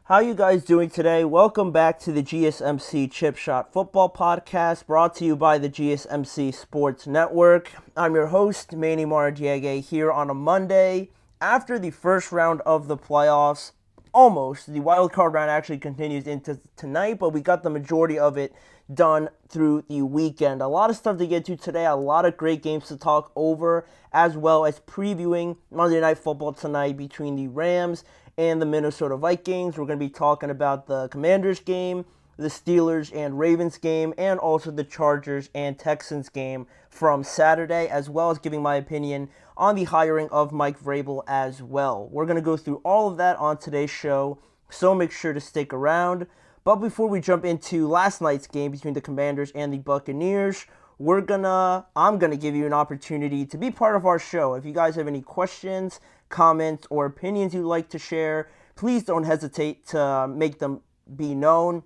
How you guys doing today? Welcome back to the GSMC Chip Shot Football Podcast, brought to you by the GSMC Sports Network. I'm your host, Manny Maradiaga, here on a Monday after the first round of the playoffs. Almost. The wild card round actually continues into tonight, but we got the majority of it done through the weekend. A lot of stuff to get to today, a lot of great games to talk over, as well as previewing Monday Night Football tonight between the Rams and the Minnesota Vikings. We're going to be talking about the Commanders game, the Steelers and Ravens game, and also the Chargers and Texans game from Saturday, as well as giving my opinion on the hiring of Mike Vrabel as well. We're going to go through all of that on today's show, so make sure to stick around. But before we jump into last night's game between the Commanders and the Buccaneers, I'm gonna give you an opportunity to be part of our show. If you guys have any questions, comments, or opinions you'd like to share, please don't hesitate to make them be known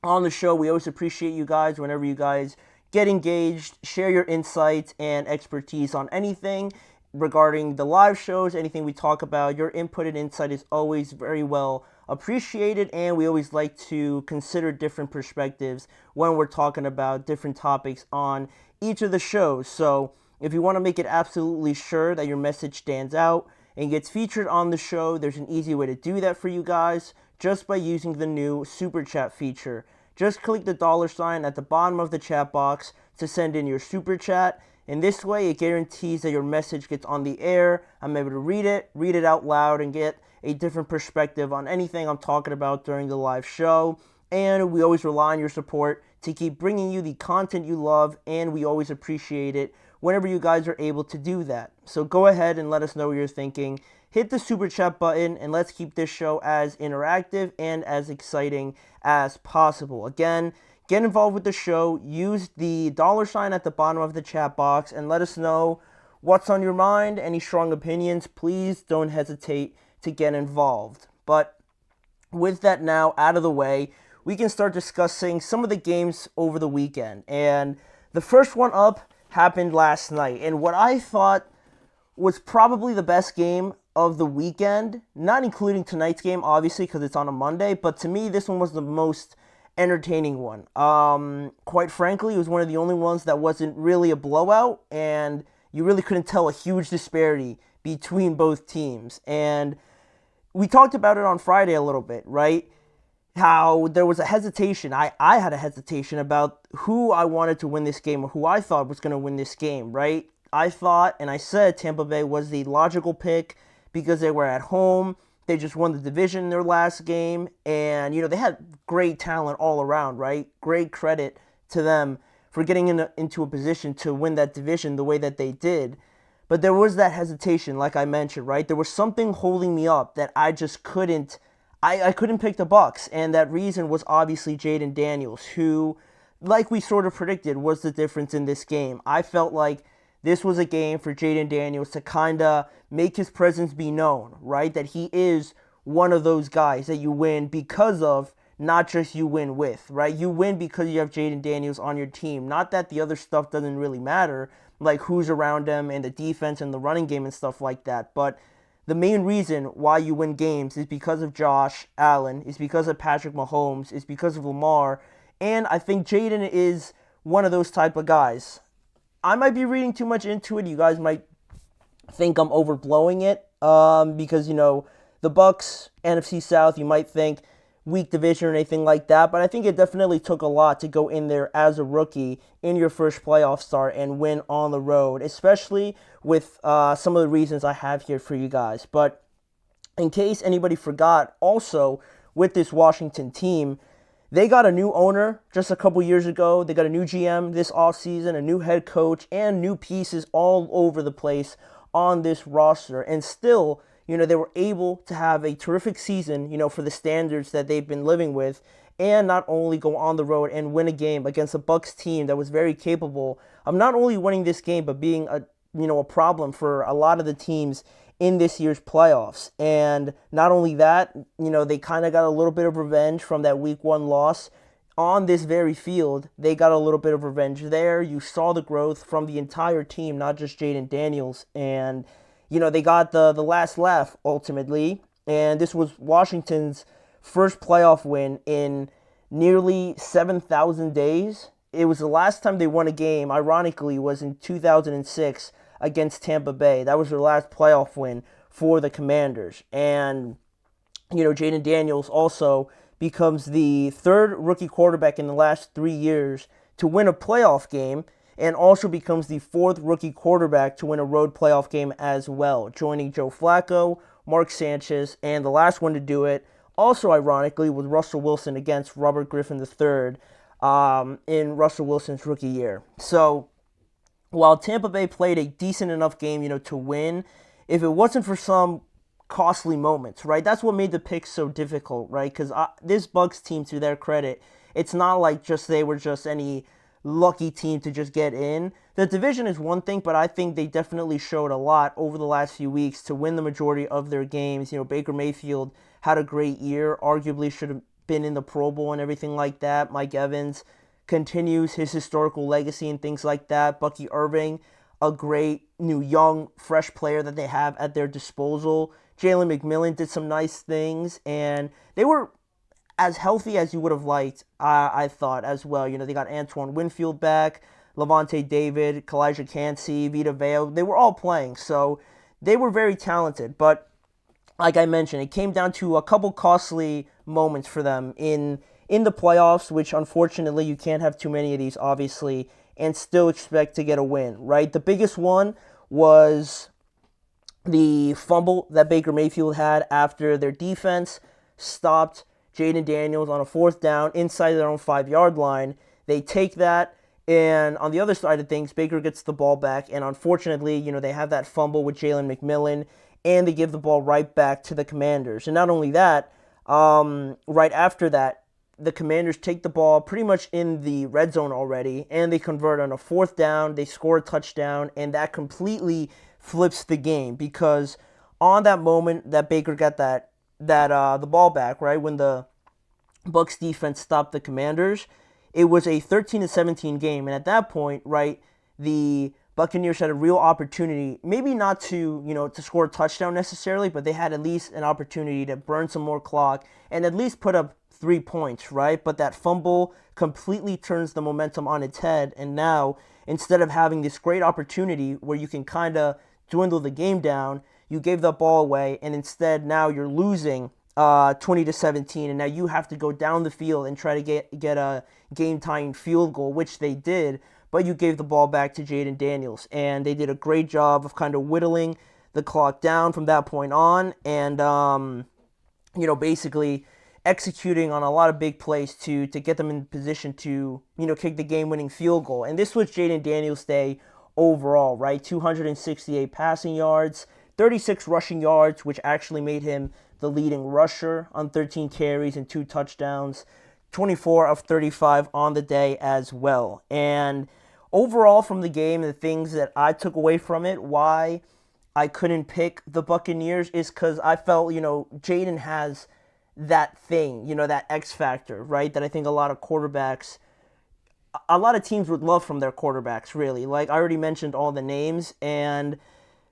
on the show. We always appreciate you guys whenever you guys get engaged, share your insights and expertise on anything regarding the live shows, anything we talk about. Your input and insight is always very well appreciated, and we always like to consider different perspectives when we're talking about different topics on each of the shows. So if you want to make it absolutely sure that your message stands out and gets featured on the show, there's an easy way to do that for you guys, just by using the new Super Chat feature. Just click the $ at the bottom of the chat box to send in your Super Chat. In this way, it guarantees that your message gets on the air. I'm able to read it out loud, and get a different perspective on anything I'm talking about during the live show. And we always rely on your support to keep bringing you the content you love, and we always appreciate it whenever you guys are able to do that. So go ahead and let us know what you're thinking. Hit the Super Chat button, and let's keep this show as interactive and as exciting as possible. Again, get involved with the show. Use the $ at the bottom of the chat box and let us know what's on your mind, any strong opinions. Please don't hesitate to get involved. But with that now out of the way, we can start discussing some of the games over the weekend. And the first one up happened last night, and what I thought was probably the best game of the weekend, not including tonight's game, obviously, because it's on a Monday, but to me, this one was the most entertaining one. Quite frankly, it was one of the only ones that wasn't really a blowout, and you really couldn't tell a huge disparity between both teams. And we talked about it on Friday a little bit, right? How there was a hesitation. I had a hesitation about who I wanted to win this game, or who I thought was going to win this game, right? I thought, and I said, Tampa Bay was the logical pick because they were at home. They just won the division in their last game, and, they had great talent all around, right? Great credit to them for getting into a position to win that division the way that they did. But there was that hesitation, like I mentioned, right? There was something holding me up that I just couldn't, I couldn't pick the Bucs, and that reason was obviously Jayden Daniels, who, like we sort of predicted, was the difference in this game. I felt like this was a game for Jayden Daniels to kind of make his presence be known, right? That he is one of those guys that you win because of, not just you win with, right? You win because you have Jayden Daniels on your team. Not that the other stuff doesn't really matter, like who's around him and the defense and the running game and stuff like that. But the main reason why you win games is because of Josh Allen, is because of Patrick Mahomes, is because of Lamar. And I think Jayden is one of those type of guys. I might be reading too much into it. You guys might think I'm overblowing it because, the Bucs, NFC South, you might think weak division or anything like that, but I think it definitely took a lot to go in there as a rookie in your first playoff start and win on the road, especially with some of the reasons I have here for you guys. But in case anybody forgot, also with this Washington team, they got a new owner just a couple years ago. They got a new GM this offseason, a new head coach, and new pieces all over the place on this roster. And still, they were able to have a terrific season, for the standards that they've been living with, and not only go on the road and win a game against a Bucs team that was very capable of not only winning this game, but being a problem for a lot of the teams in this year's playoffs. And not only that, they kind of got a little bit of revenge from that week 1 loss on this very field. They got a little bit of revenge there. You saw the growth from the entire team, not just Jayden Daniels. And they got the last laugh ultimately, and this was Washington's first playoff win in nearly 7,000 days. It was the last time they won a game, ironically, was in 2006 against Tampa Bay. That was their last playoff win for the Commanders. And, Jayden Daniels also becomes the third rookie quarterback in the last 3 years to win a playoff game, and also becomes the fourth rookie quarterback to win a road playoff game as well, joining Joe Flacco, Mark Sanchez, and the last one to do it, also ironically, was Russell Wilson against Robert Griffin III in Russell Wilson's rookie year. So while Tampa Bay played a decent enough game, to win, if it wasn't for some costly moments, right? That's what made the pick so difficult, right? Because this Bucs team, to their credit, it's not like they were just any lucky team to just get in. The division is one thing, but I think they definitely showed a lot over the last few weeks to win the majority of their games. Baker Mayfield had a great year, arguably should have been in the Pro Bowl and everything like that. Mike Evans continues his historical legacy and things like that. Bucky Irving, a great new young fresh player that they have at their disposal. Jalen McMillan did some nice things, and they were as healthy as you would have liked, I thought, as well. They got Antoine Winfield back, Levante David, Kalijah Cansey, Vita Vea. They were all playing, so they were very talented. But like I mentioned, it came down to a couple costly moments for them in the playoffs, which unfortunately you can't have too many of these, obviously, and still expect to get a win, right? The biggest one was the fumble that Baker Mayfield had after their defense stopped Jayden Daniels on a fourth down inside their own 5-yard line. They take that, and on the other side of things, Baker gets the ball back, and unfortunately, they have that fumble with Jalen McMillan, and they give the ball right back to the Commanders. And not only that, right after that, the Commanders take the ball pretty much in the red zone already, and they convert on a fourth down, they score a touchdown, and that completely flips the game, because on that moment that Baker got the ball back, right, when the Bucs defense stopped the Commanders, it was a 13-17 game, and at that point, right, the Buccaneers had a real opportunity, maybe not to score a touchdown necessarily, but they had at least an opportunity to burn some more clock and at least put up 3 points, right? But that fumble completely turns the momentum on its head, and now, instead of having this great opportunity where you can kind of dwindle the game down, you gave the ball away, and instead now you're losing 20-17, and now you have to go down the field and try to get a game-tying field goal, which they did, but you gave the ball back to Jayden Daniels, and they did a great job of kind of whittling the clock down from that point on, and basically executing on a lot of big plays to get them in position to kick the game-winning field goal. And this was Jayden Daniels' day overall, right? 268 passing yards, 36 rushing yards, which actually made him the leading rusher on 13 carries and 2 touchdowns, 24 of 35 on the day as well. And overall from the game, the things that I took away from it, why I couldn't pick the Buccaneers, is because I felt, Jayden has that thing, that X factor, right? That I think a lot of teams would love from their quarterbacks, really. Like I already mentioned all the names, and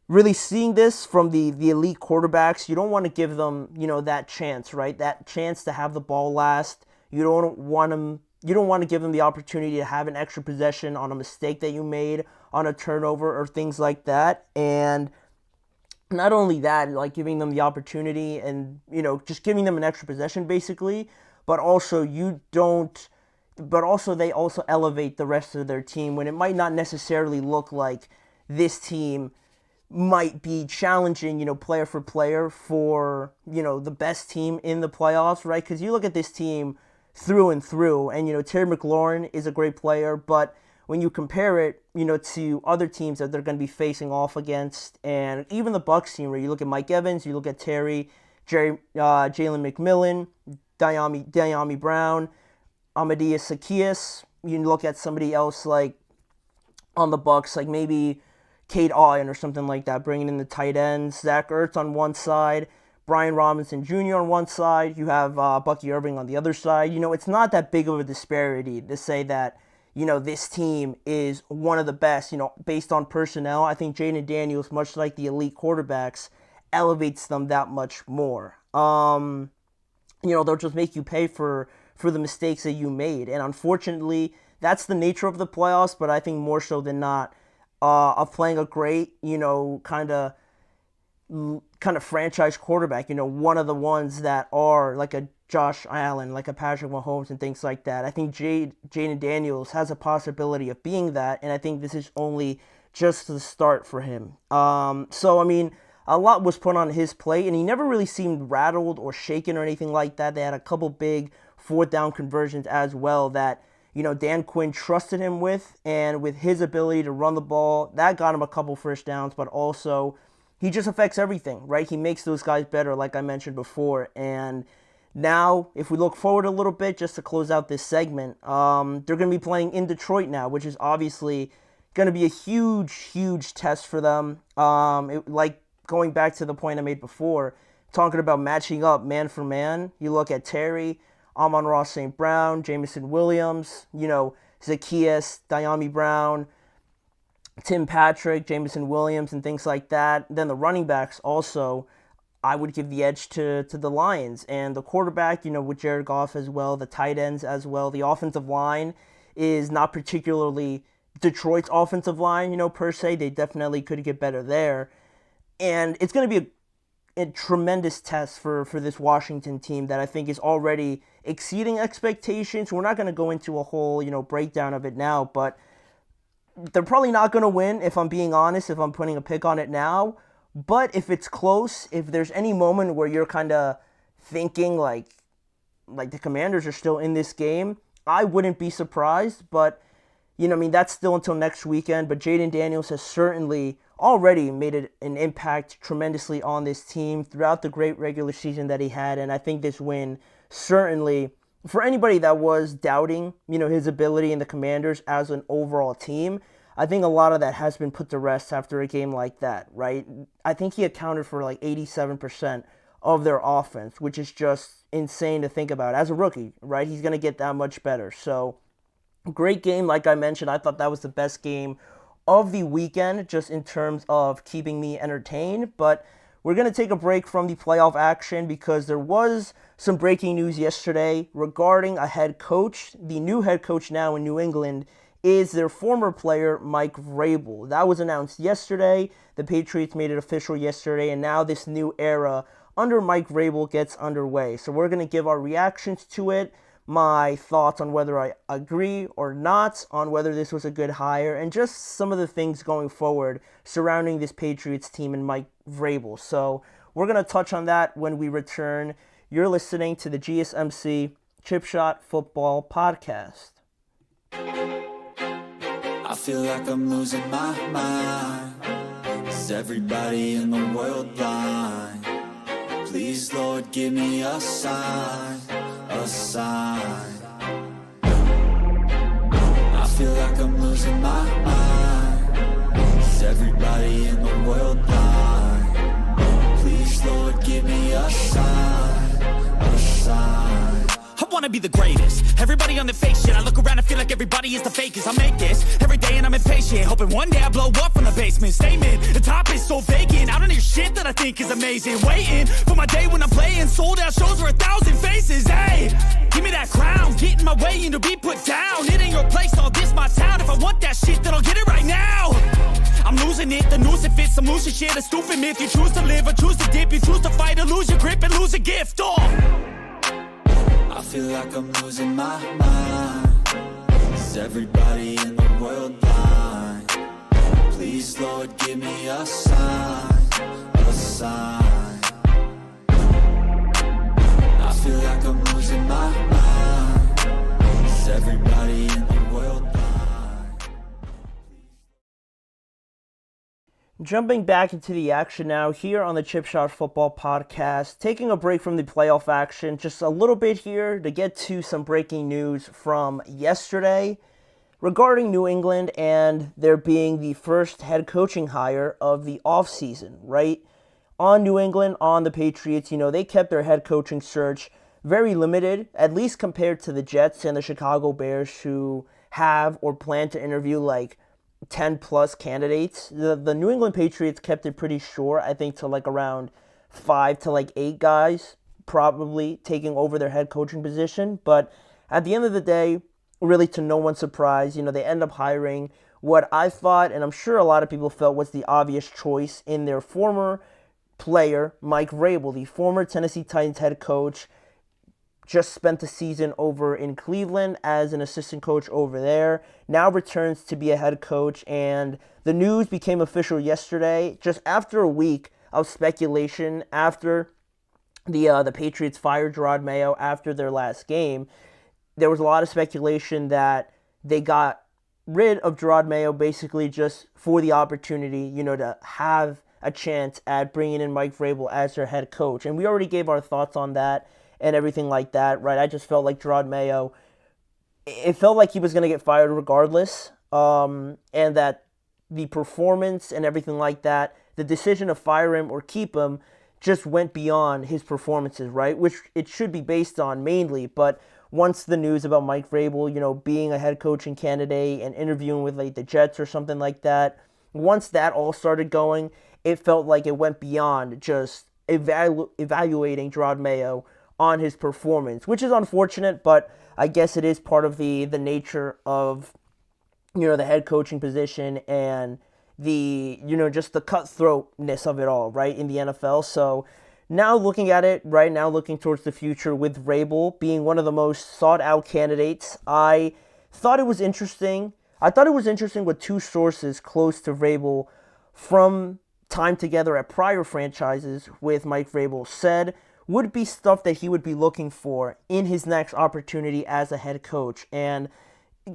really seeing this from the elite quarterbacks, you don't want to give them, that chance, right? That chance to have the ball last. You don't want to give them the opportunity to have an extra possession on a mistake that you made, on a turnover or things like that. And not only that, like giving them the opportunity and, just giving them an extra possession basically, but also they also elevate the rest of their team when it might not necessarily look like this team might be challenging, player for player for, the best team in the playoffs, right? Because you look at this team through and through, and, Terry McLaurin is a great player, but when you compare it, to other teams that they're going to be facing off against, and even the Bucs team, where you look at Mike Evans, you look at Jalen McMillan, Diami Brown, Amadeus Zaccheaus, you look at somebody else like on the Bucs, like maybe Cade Otton or something like that, bringing in the tight ends, Zach Ertz on one side, Brian Robinson Jr. on one side, you have Bucky Irving on the other side. It's not that big of a disparity to say that, this team is one of the best, based on personnel. I think Jayden Daniels, much like the elite quarterbacks, elevates them that much more. they'll just make you pay for the mistakes that you made. And unfortunately, that's the nature of the playoffs, but I think more so than not, of playing a great, kind of franchise quarterback, one of the ones that are like a Josh Allen, like a Patrick Mahomes and things like that. I think Jayden Daniels has a possibility of being that, and I think this is only just the start for him. A lot was put on his plate, and he never really seemed rattled or shaken or anything like that. They had a couple big fourth down conversions as well that, Dan Quinn trusted him with, and with his ability to run the ball, that got him a couple first downs, but also he just affects everything, right? He makes those guys better, like I mentioned before. And now, if we look forward a little bit, just to close out this segment, they're going to be playing in Detroit now, which is obviously going to be a huge, huge test for them. Going back to the point I made before, talking about matching up man for man, you look at Terry, Amon-Ra St. Brown, Jamison Williams, Zacchaeus, Diami Brown, Tim Patrick, Jamison Williams, and things like that. Then the running backs also, I would give the edge to the Lions. And the quarterback, with Jared Goff as well, the tight ends as well. The offensive line is not particularly Detroit's offensive line, per se. They definitely could get better there. And it's going to be a tremendous test for this Washington team that I think is already exceeding expectations. We're not going to go into a whole, breakdown of it now, but they're probably not going to win, if I'm being honest, if I'm putting a pick on it now. But if it's close, if there's any moment where you're kind of thinking like the Commanders are still in this game, I wouldn't be surprised. But, that's still until next weekend. But Jayden Daniels has certainly already made an impact tremendously on this team throughout the great regular season that he had. And I think this win certainly, for anybody that was doubting, his ability in the Commanders as an overall team, I think a lot of that has been put to rest after a game like that, right? I think he accounted for like 87% of their offense, which is just insane to think about. As a rookie, right? He's going to get that much better. So, great game, like I mentioned. I thought that was the best game of the weekend, just in terms of keeping me entertained. But we're going to take a break from the playoff action because there was some breaking news yesterday regarding a head coach. The new head coach now in New England is their former player, Mike Vrabel. That was announced yesterday. The Patriots made it official yesterday, and now this new era under Mike Vrabel gets underway. So we're going to give our reactions to it, my thoughts on whether I agree or not, on whether this was a good hire, and just some of the things going forward surrounding this Patriots team and Mike Vrabel. So we're going to touch on that when we return. You're listening to the GSMC Chip Shot Football Podcast. I feel like I'm losing my mind. Is everybody in the world blind? Please, Lord, give me a sign, a sign. I feel like I'm losing my mind. Is everybody in the world blind? Please, Lord, give me a sign, a sign. I wanna be the greatest. Everybody on the fake shit. I look around and feel like everybody is the fakest. I make this every day and I'm impatient, hoping one day I blow up from the basement. Statement, the top is so vacant. I don't hear shit that I think is amazing. Waiting for my day when I'm playing sold out shows with 1,000 faces. Hey, give me that crown, get in my way and to be put down. It ain't your place, all this my town. If I want that shit, then I'll get it right now. I'm losing it, the noose it fits. I'm losing shit, a stupid myth. You choose to live or choose to dip. You choose to fight or lose your grip and lose a gift. I feel like I'm losing my mind. Is everybody in the world blind? Please, Lord, give me a sign, a sign. I feel like I'm losing my mind. Is everybody in the world blind? Jumping back into the action now here on the Chip Shot Football Podcast, taking a break from the playoff action just a little bit here to get to some breaking news from yesterday regarding New England and there being the first head coaching hire of the offseason, right? On New England, on the Patriots, they kept their head coaching search very limited, at least compared to the Jets and the Chicago Bears, who have or plan to interview like 10 plus candidates. The New England Patriots kept it pretty short, I think, to like around 5 to like 8 guys probably taking over their head coaching position. But at the end of the day, really to no one's surprise, they end up hiring what I thought, and I'm sure a lot of people felt was the obvious choice in their former player, Mike Vrabel, the former Tennessee Titans head coach. Just spent the season over in Cleveland as an assistant coach over there. Now returns to be a head coach, and the news became official yesterday, just after a week of speculation after the Patriots fired Jerod Mayo after their last game. There was a lot of speculation that they got rid of Jerod Mayo basically just for the opportunity, to have a chance at bringing in Mike Vrabel as their head coach. And we already gave our thoughts on that and everything like that, right? I just felt like Jerod Mayo, it felt like he was going to get fired regardless, and that the performance and everything like that, the decision to fire him or keep him just went beyond his performances, right? Which it should be based on mainly, but once the news about Mike Vrabel, being a head coaching candidate and interviewing with like the Jets or something like that, once that all started going, it felt like it went beyond just evaluating Jerod Mayo on his performance, which is unfortunate, but I guess it is part of the nature of, the head coaching position and the, just the cutthroatness of it all, right, in the NFL. So now looking at it, right now looking towards the future with Vrabel being one of the most sought-out candidates, I thought it was interesting. I thought it was interesting what two sources close to Vrabel from time together at prior franchises with Mike Vrabel said would be stuff that he would be looking for in his next opportunity as a head coach, and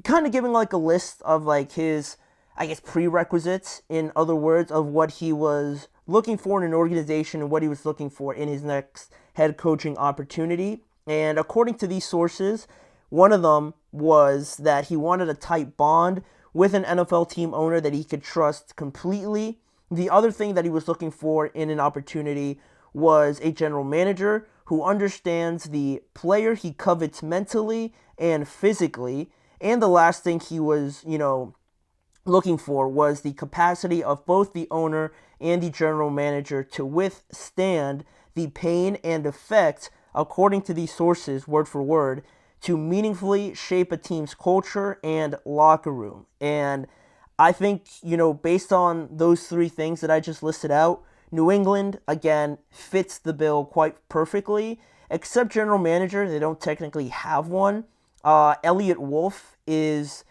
kind of giving like a list of like his, I guess, prerequisites, in other words, of what he was looking for in an organization and what he was looking for in his next head coaching opportunity. And according to these sources, one of them was that he wanted a tight bond with an NFL team owner that he could trust completely. The other thing that he was looking for in an opportunity was a general manager who understands the player he covets mentally and physically. And the last thing he was, looking for was the capacity of both the owner and the general manager to withstand the pain and effect, according to these sources, word for word, to meaningfully shape a team's culture and locker room. And I think, based on those three things that I just listed out, New England, again, fits the bill quite perfectly, except general manager. They don't technically have one. Elliot Wolf is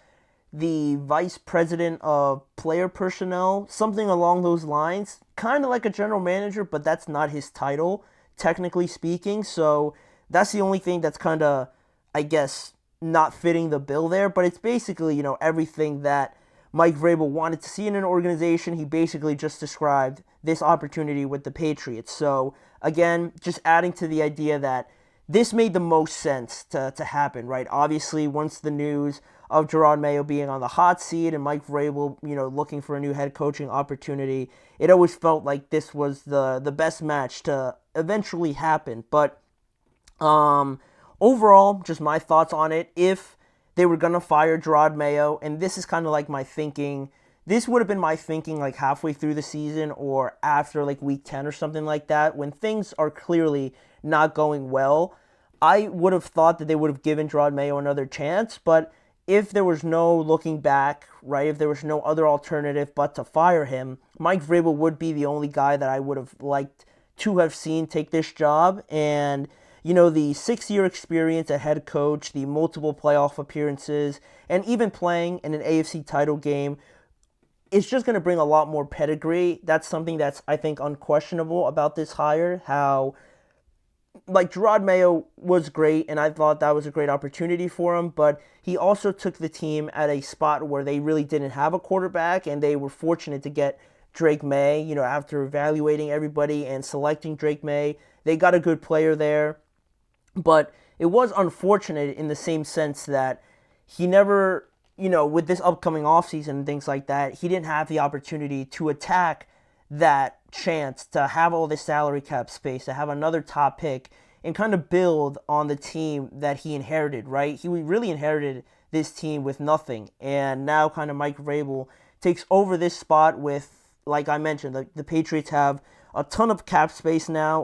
the vice president of player personnel, something along those lines, kind of like a general manager, but that's not his title, technically speaking. So that's the only thing that's kind of, I guess, not fitting the bill there. But it's basically, everything that Mike Vrabel wanted to see in an organization. He basically just described this opportunity with the Patriots. So again, just adding to the idea that this made the most sense to happen, right? Obviously, once the news of Jerod Mayo being on the hot seat and Mike Vrabel, looking for a new head coaching opportunity, it always felt like this was the best match to eventually happen. But overall, just my thoughts on it, if they were going to fire Jerod Mayo, and this is kind of like my thinking, this would have been my thinking like halfway through the season or after like week 10 or something like that, when things are clearly not going well. I would have thought that they would have given Jerod Mayo another chance, but if there was no looking back, right, if there was no other alternative but to fire him, Mike Vrabel would be the only guy that I would have liked to have seen take this job. And, the 6-year experience at head coach, the multiple playoff appearances, and even playing in an AFC title game, it's just going to bring a lot more pedigree. That's something that's, I think, unquestionable about this hire, how like Jerod Mayo was great, and I thought that was a great opportunity for him, but he also took the team at a spot where they really didn't have a quarterback, and they were fortunate to get Drake May, after evaluating everybody and selecting Drake May. They got a good player there, but it was unfortunate in the same sense that he never, with this upcoming offseason and things like that, he didn't have the opportunity to attack that chance to have all this salary cap space, to have another top pick, and kind of build on the team that he inherited, right? He really inherited this team with nothing, and now kind of Mike Vrabel takes over this spot with, like I mentioned, the Patriots have a ton of cap space now,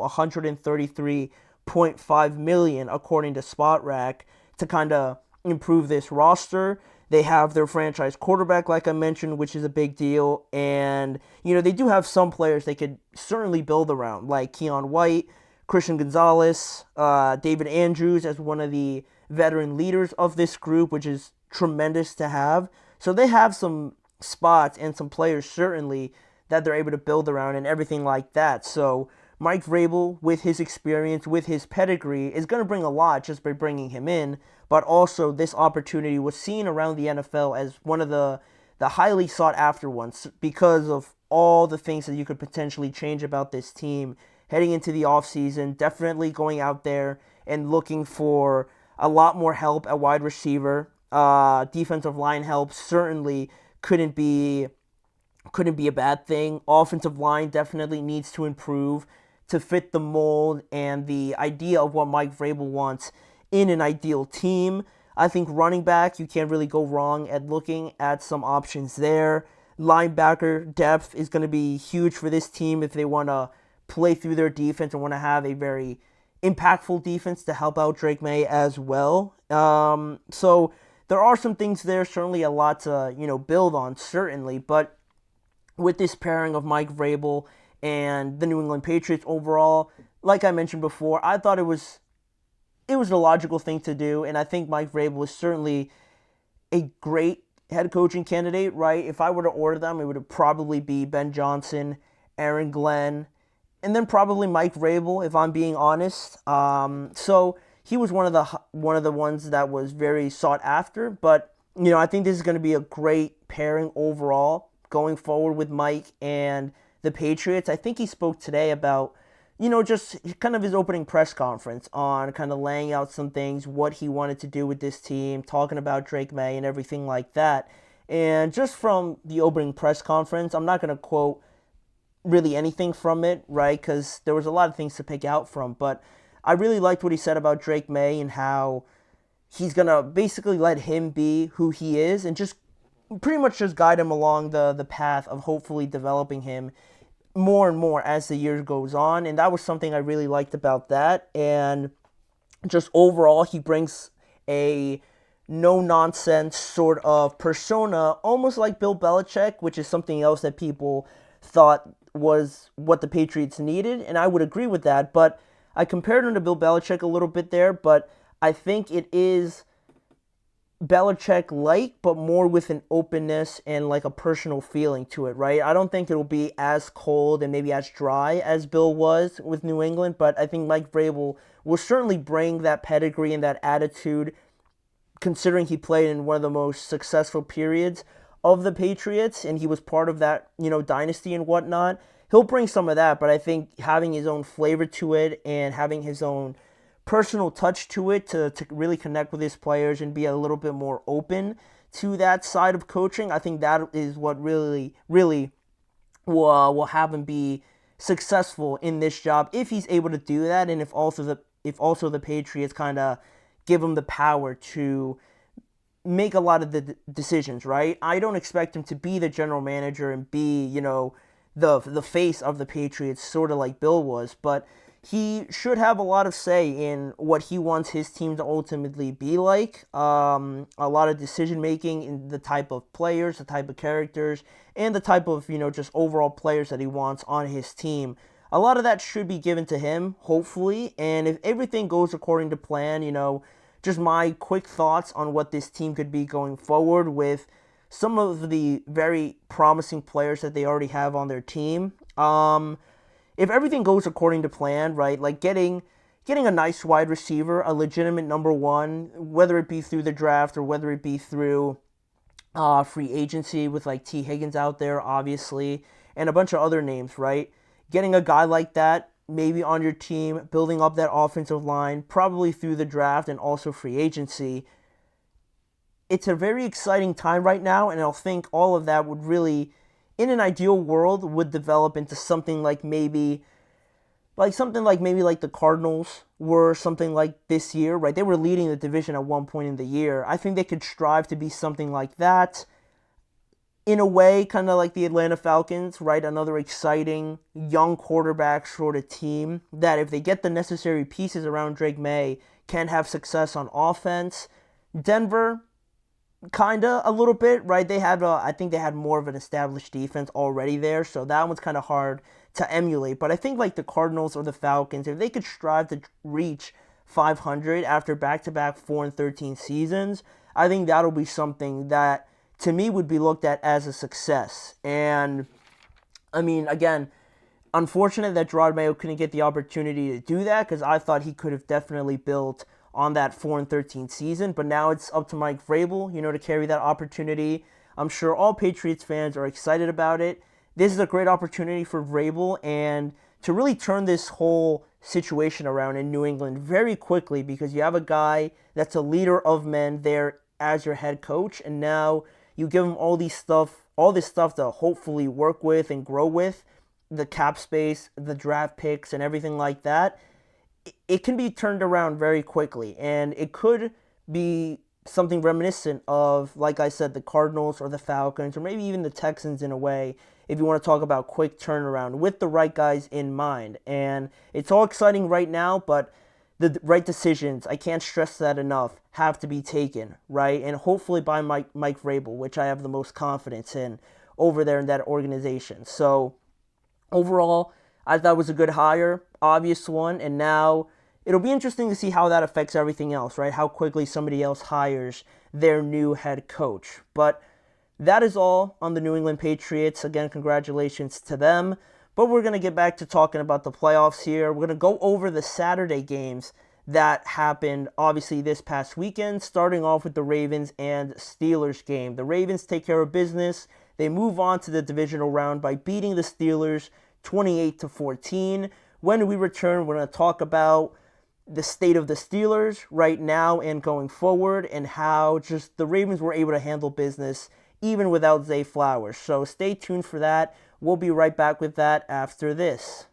$7.5 million according to SpotRack to kind of improve this roster. They have their franchise quarterback, like I mentioned, which is a big deal. And, they do have some players they could certainly build around, like Keon White, Christian Gonzalez, David Andrews as one of the veteran leaders of this group, which is tremendous to have. So they have some spots and some players certainly that they're able to build around and everything like that. So Mike Vrabel, with his experience, with his pedigree, is going to bring a lot just by bringing him in. But also this opportunity was seen around the NFL as one of the highly sought after ones because of all the things that you could potentially change about this team heading into the offseason. Definitely going out there and looking for a lot more help at wide receiver. Defensive line help certainly couldn't be a bad thing. Offensive line definitely needs to improve to fit the mold and the idea of what Mike Vrabel wants in an ideal team. I think running back, you can't really go wrong at looking at some options there. Linebacker depth is going to be huge for this team if they want to play through their defense and want to have a very impactful defense to help out Drake May as well. So there are some things there, certainly a lot to build on, certainly. But with this pairing of Mike Vrabel and the New England Patriots overall, like I mentioned before, I thought it was the logical thing to do, and I think Mike Vrabel is certainly a great head coaching candidate, right? If I were to order them, it would probably be Ben Johnson, Aaron Glenn, and then probably Mike Vrabel, if I'm being honest. So he was one of the ones that was very sought after, but I think this is going to be a great pairing overall going forward with Mike and the Patriots. I think he spoke today about just kind of his opening press conference on kind of laying out some things, what he wanted to do with this team, talking about Drake May and everything like that. And just from the opening press conference, I'm not going to quote really anything from it, right? Because there was a lot of things to pick out from. But I really liked what he said about Drake May and how he's going to basically let him be who he is and just pretty much just guide him along the path of hopefully developing him more and more as the year goes on. And that was something I really liked about that. And just overall, he brings a no-nonsense sort of persona, almost like Bill Belichick, which is something else that people thought was what the Patriots needed. And I would agree with that. But I compared him to Bill Belichick a little bit there. But I think it is Belichick-like, but more with an openness and like a personal feeling to it, right? I don't think it'll be as cold and maybe as dry as Bill was with New England, but I think Mike Vrabel will certainly bring that pedigree and that attitude, considering he played in one of the most successful periods of the Patriots, and he was part of that, dynasty and whatnot. He'll bring some of that, but I think having his own flavor to it and having his own personal touch to it to really connect with his players and be a little bit more open to that side of coaching, I think that is what really will have him be successful in this job if he's able to do that, and if also the Patriots kind of give him the power to make a lot of the decisions, right? I don't expect him to be the general manager and be, the face of the Patriots, sort of like Bill was, but he should have a lot of say in what he wants his team to ultimately be like. A lot of decision-making in the type of players, the type of characters, and the type of, just overall players that he wants on his team. A lot of that should be given to him, hopefully. And if everything goes according to plan, just my quick thoughts on what this team could be going forward with some of the very promising players that they already have on their team. If everything goes according to plan, right, like getting a nice wide receiver, a legitimate number one, whether it be through the draft or whether it be through free agency with like T. Higgins out there, obviously, and a bunch of other names, right? Getting a guy like that maybe on your team, building up that offensive line, probably through the draft and also free agency. It's a very exciting time right now, and I think all of that would really, in an ideal world, would develop into something like maybe the Cardinals were something like this year, right? They were leading the division at one point in the year. I think they could strive to be something like that. in a way, kind of like the Atlanta Falcons, right? Another exciting young quarterback sort of team that if they get the necessary pieces around Drake May, can have success on offense. Denver, kind of a little bit, right? I think they had more of an established defense already there, so that one's kind of hard to emulate. But I think like the Cardinals or the Falcons, if they could strive to reach 500 after back-to-back 4-13 seasons, I think that'll be something that to me would be looked at as a success. And I mean, again, unfortunate that Gerard Mayo couldn't get the opportunity to do that, because I thought he could have definitely built on that 4-13 season, but now it's up to Mike Vrabel, to carry that opportunity. I'm sure all Patriots fans are excited about it. This is a great opportunity for Vrabel and to really turn this whole situation around in New England very quickly, because you have a guy that's a leader of men there as your head coach, and now you give him all this stuff to hopefully work with and grow with, the cap space, the draft picks, and everything like that. It can be turned around very quickly, and it could be something reminiscent of, like I said, the Cardinals or the Falcons, or maybe even the Texans in a way, if you want to talk about quick turnaround with the right guys in mind. And it's all exciting right now, but the right decisions, I can't stress that enough, have to be taken, right? And hopefully by Mike Vrabel, which I have the most confidence in over there in that organization. So overall, I thought it was a good hire, obvious one, and now it'll be interesting to see how that affects everything else, right? How quickly somebody else hires their new head coach. But that is all on the New England Patriots. Again, congratulations to them. But we're going to get back to talking about the playoffs here. We're going to go over the Saturday games that happened, obviously, this past weekend, starting off with the Ravens and Steelers game. The Ravens take care of business. They move on to the divisional round by beating the Steelers 28-14. When we return, we're going to talk about the state of the Steelers right now and going forward, and how just the Ravens were able to handle business even without Zay Flowers. So stay tuned for that. We'll be right back with that after this.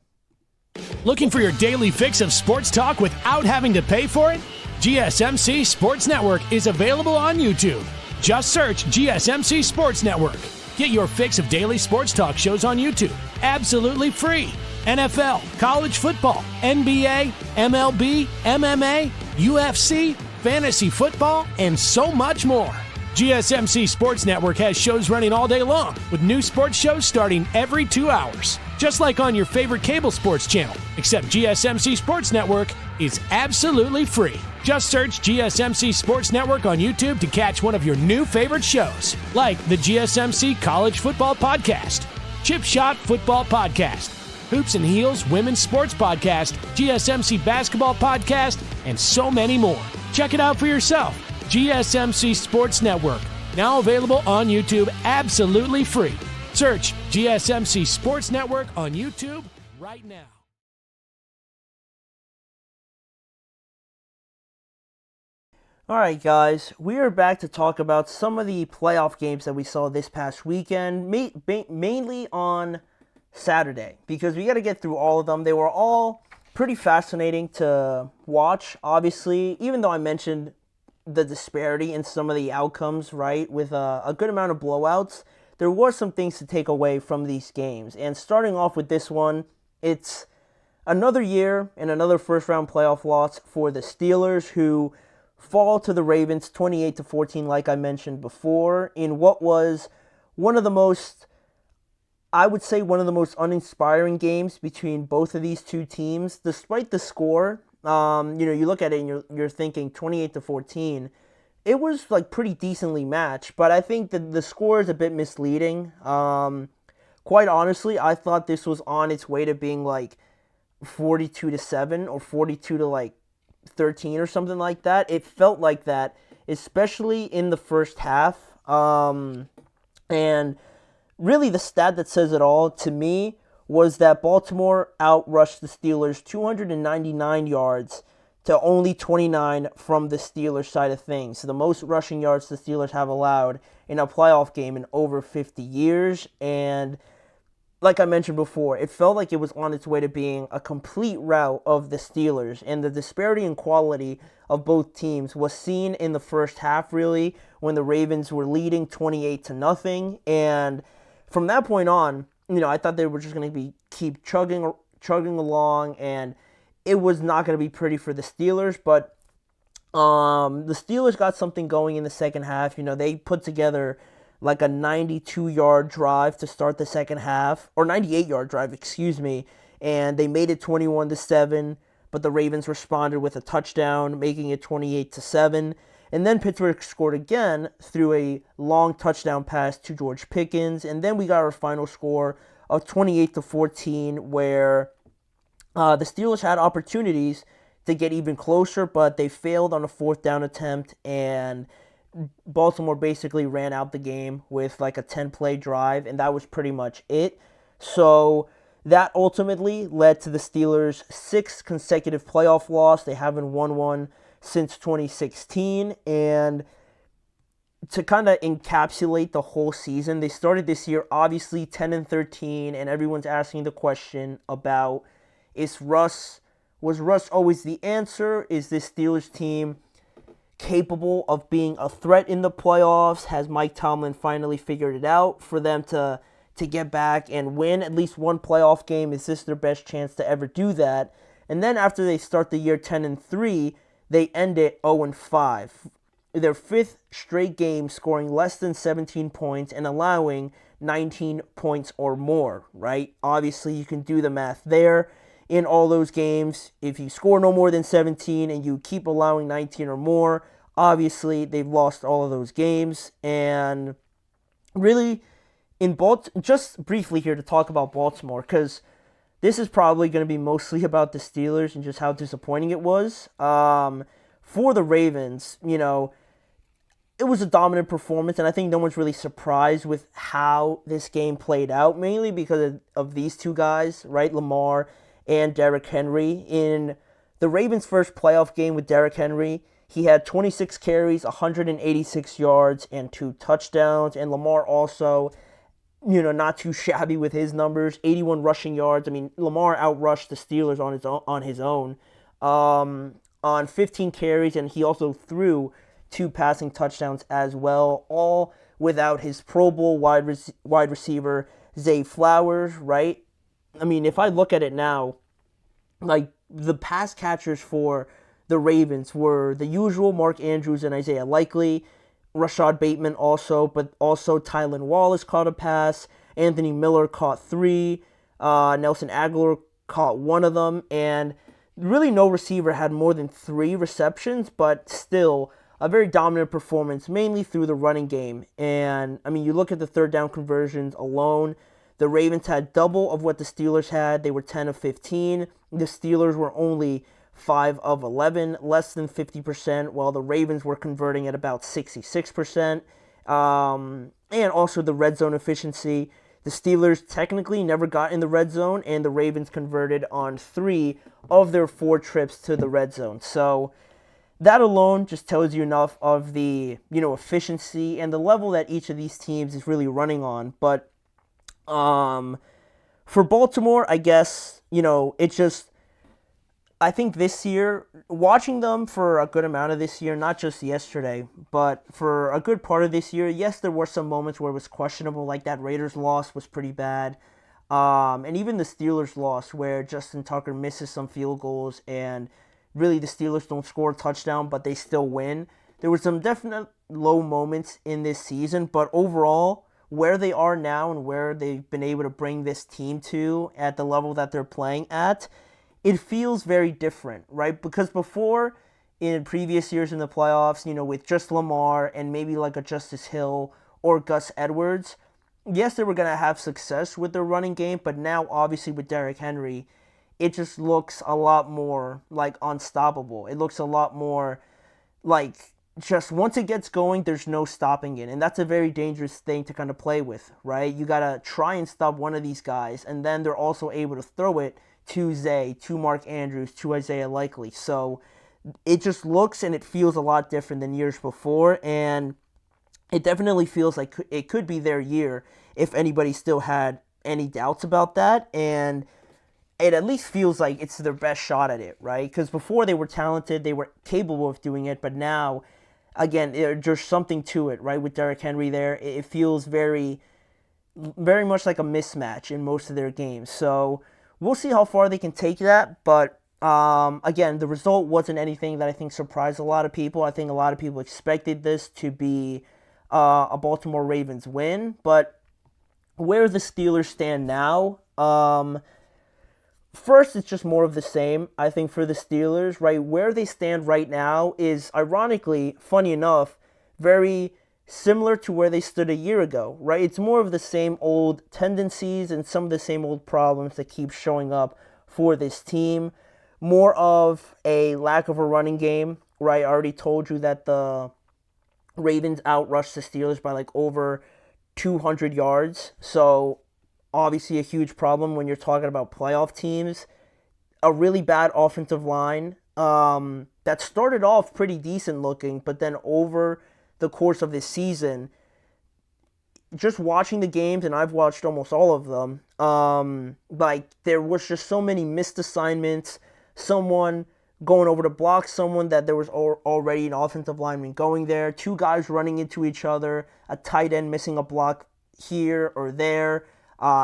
Looking for your daily fix of sports talk without having to pay for it? GSMC Sports Network is available on YouTube. Just search GSMC Sports Network. Get your fix of daily sports talk shows on YouTube, absolutely free. NFL, college football, NBA, MLB, MMA, UFC, fantasy football, and so much more. GSMC Sports Network has shows running all day long, with new sports shows starting every 2 hours. Just like on your favorite cable sports channel, except GSMC Sports Network is absolutely free. Just search GSMC Sports Network on YouTube to catch one of your new favorite shows, like the GSMC College Football Podcast, Chip Shot Football Podcast, Hoops and Heels Women's Sports Podcast, GSMC Basketball Podcast, and so many more. Check it out for yourself. GSMC Sports Network, now available on YouTube absolutely free. Search GSMC Sports Network on YouTube right now. All right, guys, we are back to talk about some of the playoff games that we saw this past weekend, mainly on Saturday, because we got to get through all of them. They were all pretty fascinating to watch, obviously, even though I mentioned the disparity in some of the outcomes, right, with a good amount of blowouts. There were some things to take away from these games. And starting off with this one, it's another year and another first-round playoff loss for the Steelers, who fall to the Ravens 28-14, like I mentioned before, in what was one of the most uninspiring games between both of these two teams, despite the score. You look at it and you're thinking 28-14. It was like pretty decently matched, but I think that the score is a bit misleading. Quite honestly, I thought this was on its way to being like 42-7 or 42-13 or something like that. It felt like that, especially in the first half. And really the stat that says it all to me was that Baltimore outrushed the Steelers 299 yards to only 29 from the Steelers side of things. So the most rushing yards the Steelers have allowed in a playoff game in over 50 years. And like I mentioned before, it felt like it was on its way to being a complete rout of the Steelers, and the disparity in quality of both teams was seen in the first half, really, when the Ravens were leading 28-0, and from that point on, I thought they were just going to keep chugging along, and it was not going to be pretty for the Steelers, but the Steelers got something going in the second half. They put together like a 92-yard drive to start the second half, or 98-yard drive, excuse me, and they made it 21-7, but the Ravens responded with a touchdown, making it 28-7, and then Pittsburgh scored again through a long touchdown pass to George Pickens, and then we got our final score of 28-14, where the Steelers had opportunities to get even closer, but they failed on a fourth down attempt, and Baltimore basically ran out the game with like a 10-play drive, and that was pretty much it. So that ultimately led to the Steelers' sixth consecutive playoff loss. They haven't won one since 2016, and to kind of encapsulate the whole season, they started this year obviously 10-13, and everyone's asking the question about, was Russ always the answer? Is this Steelers team capable of being a threat in the playoffs? Has Mike Tomlin finally figured it out for them to get back and win at least one playoff game? Is this their best chance to ever do that? And then after they start the year 10-3, they end it 0-5. Their fifth straight game scoring less than 17 points and allowing 19 points or more, right? Obviously, you can do the math there. In all those games, if you score no more than 17 and you keep allowing 19 or more, obviously they've lost all of those games. And really, just briefly here to talk about Baltimore, because this is probably going to be mostly about the Steelers and just how disappointing it was. For the Ravens, it was a dominant performance, and I think no one's really surprised with how this game played out, mainly because of these two guys, right, Lamar and Derrick Henry. In the Ravens' first playoff game with Derrick Henry, he had 26 carries, 186 yards, and 2 touchdowns. And Lamar also, not too shabby with his numbers, 81 rushing yards. I mean, Lamar outrushed the Steelers on his own on 15 carries, and he also threw 2 passing touchdowns as well, all without his Pro Bowl wide receiver, Zay Flowers, right? I mean, if I look at it now, like, the pass catchers for the Ravens were the usual Mark Andrews and Isaiah Likely, Rashad Bateman also, but also Tylan Wallace caught a pass, Anthony Miller caught 3, Nelson Aguilar caught 1 of them, and really no receiver had more than 3 receptions, but still a very dominant performance, mainly through the running game. And, I mean, you look at the third down conversions alone, the Ravens had double of what the Steelers had. They were 10 of 15. The Steelers were only 5 of 11, less than 50%, while the Ravens were converting at about 66%. And also the red zone efficiency. The Steelers technically never got in the red zone, and the Ravens converted on 3 of their 4 trips to the red zone. So that alone just tells you enough of the, efficiency and the level that each of these teams is really running on. But for Baltimore, I guess, I think this year, watching them for a good amount of this year, not just yesterday, but for a good part of this year, yes, there were some moments where it was questionable, like that Raiders loss was pretty bad, and even the Steelers loss where Justin Tucker misses some field goals, and really the Steelers don't score a touchdown, but they still win. There were some definite low moments in this season, but overall, where they are now and where they've been able to bring this team to at the level that they're playing at, it feels very different, right? Because before, in previous years in the playoffs, with just Lamar and maybe like a Justice Hill or Gus Edwards, yes, they were going to have success with their running game, but now, obviously, with Derrick Henry, it just looks a lot more like unstoppable. It looks a lot more like just once it gets going, there's no stopping it. And that's a very dangerous thing to kind of play with, right? You got to try and stop one of these guys, and then they're also able to throw it to Zay, to Mark Andrews, to Isaiah Likely. So it just looks and it feels a lot different than years before, and it definitely feels like it could be their year if anybody still had any doubts about that, and it at least feels like it's their best shot at it, right? Because before they were talented, they were capable of doing it, but now, again, there's something to it, right? With Derrick Henry there, it feels very, very much like a mismatch in most of their games. So we'll see how far they can take that, but again, the result wasn't anything that I think surprised a lot of people. I think a lot of people expected this to be a Baltimore Ravens win, but where the Steelers stand now, first, it's just more of the same, I think, for the Steelers, right? Where they stand right now is, ironically, funny enough, very similar to where they stood a year ago, right? It's more of the same old tendencies and some of the same old problems that keep showing up for this team. More of a lack of a running game, right? I already told you that the Ravens outrushed the Steelers by like over 200 yards, so obviously a huge problem when you're talking about playoff teams. A really bad offensive line that started off pretty decent looking, but then over the course of this season, just watching the games, and I've watched almost all of them, like there was just so many missed assignments, someone going over to block someone that there was already an offensive lineman going there, two guys running into each other, a tight end missing a block here or there,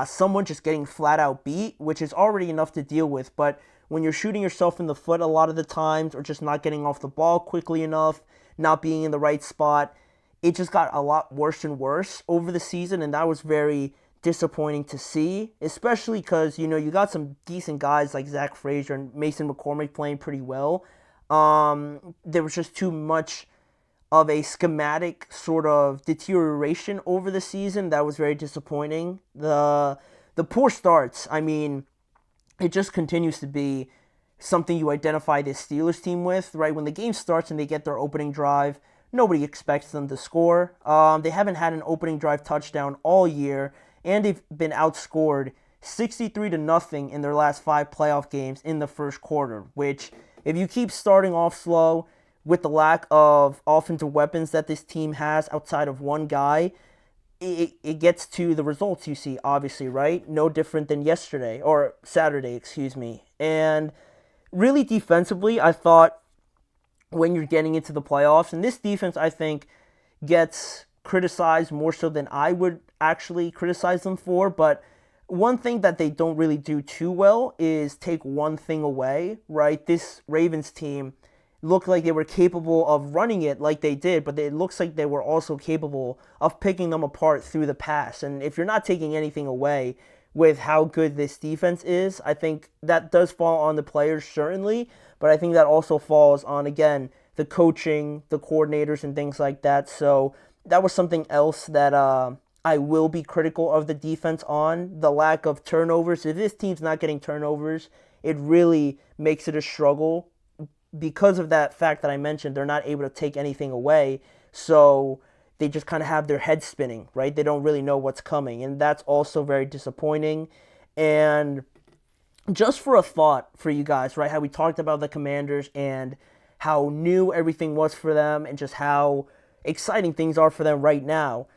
someone just getting flat out beat, which is already enough to deal with. But when you're shooting yourself in the foot a lot of the times, or just not getting off the ball quickly enough, not being in the right spot, it just got a lot worse and worse over the season, and that was very disappointing to see, especially because, you know, you got some decent guys like Zach Frazier and Mason McCormick playing pretty well. There was just too much of a schematic sort of deterioration over the season that was very disappointing. The poor starts, I mean, it just continues to be something you identify this Steelers team with, right? When the game starts and they get their opening drive, nobody expects them to score. They haven't had an opening drive touchdown all year, and they've been outscored 63-0 in their last 5 playoff games in the first quarter, which, if you keep starting off slow with the lack of offensive weapons that this team has outside of one guy, it gets to the results you see, obviously, right? No different than yesterday, or Saturday, excuse me. And really defensively, I thought when you're getting into the playoffs, and this defense, I think, gets criticized more so than I would actually criticize them for, but one thing that they don't really do too well is take one thing away, right? This Ravens team looked like they were capable of running it like they did, but it looks like they were also capable of picking them apart through the pass. And if you're not taking anything away with how good this defense is, I think that does fall on the players, certainly, but I think that also falls on, again, the coaching, the coordinators, and things like that. So that was something else that I will be critical of the defense on, the lack of turnovers. If this team's not getting turnovers, it really makes it a struggle. Because of that fact that I mentioned, they're not able to take anything away, so they just kind of have their head spinning, right? They don't really know what's coming, and that's also very disappointing. And just for a thought for you guys, right, how we talked about the Commanders and how new everything was for them and just how exciting things are for them right now.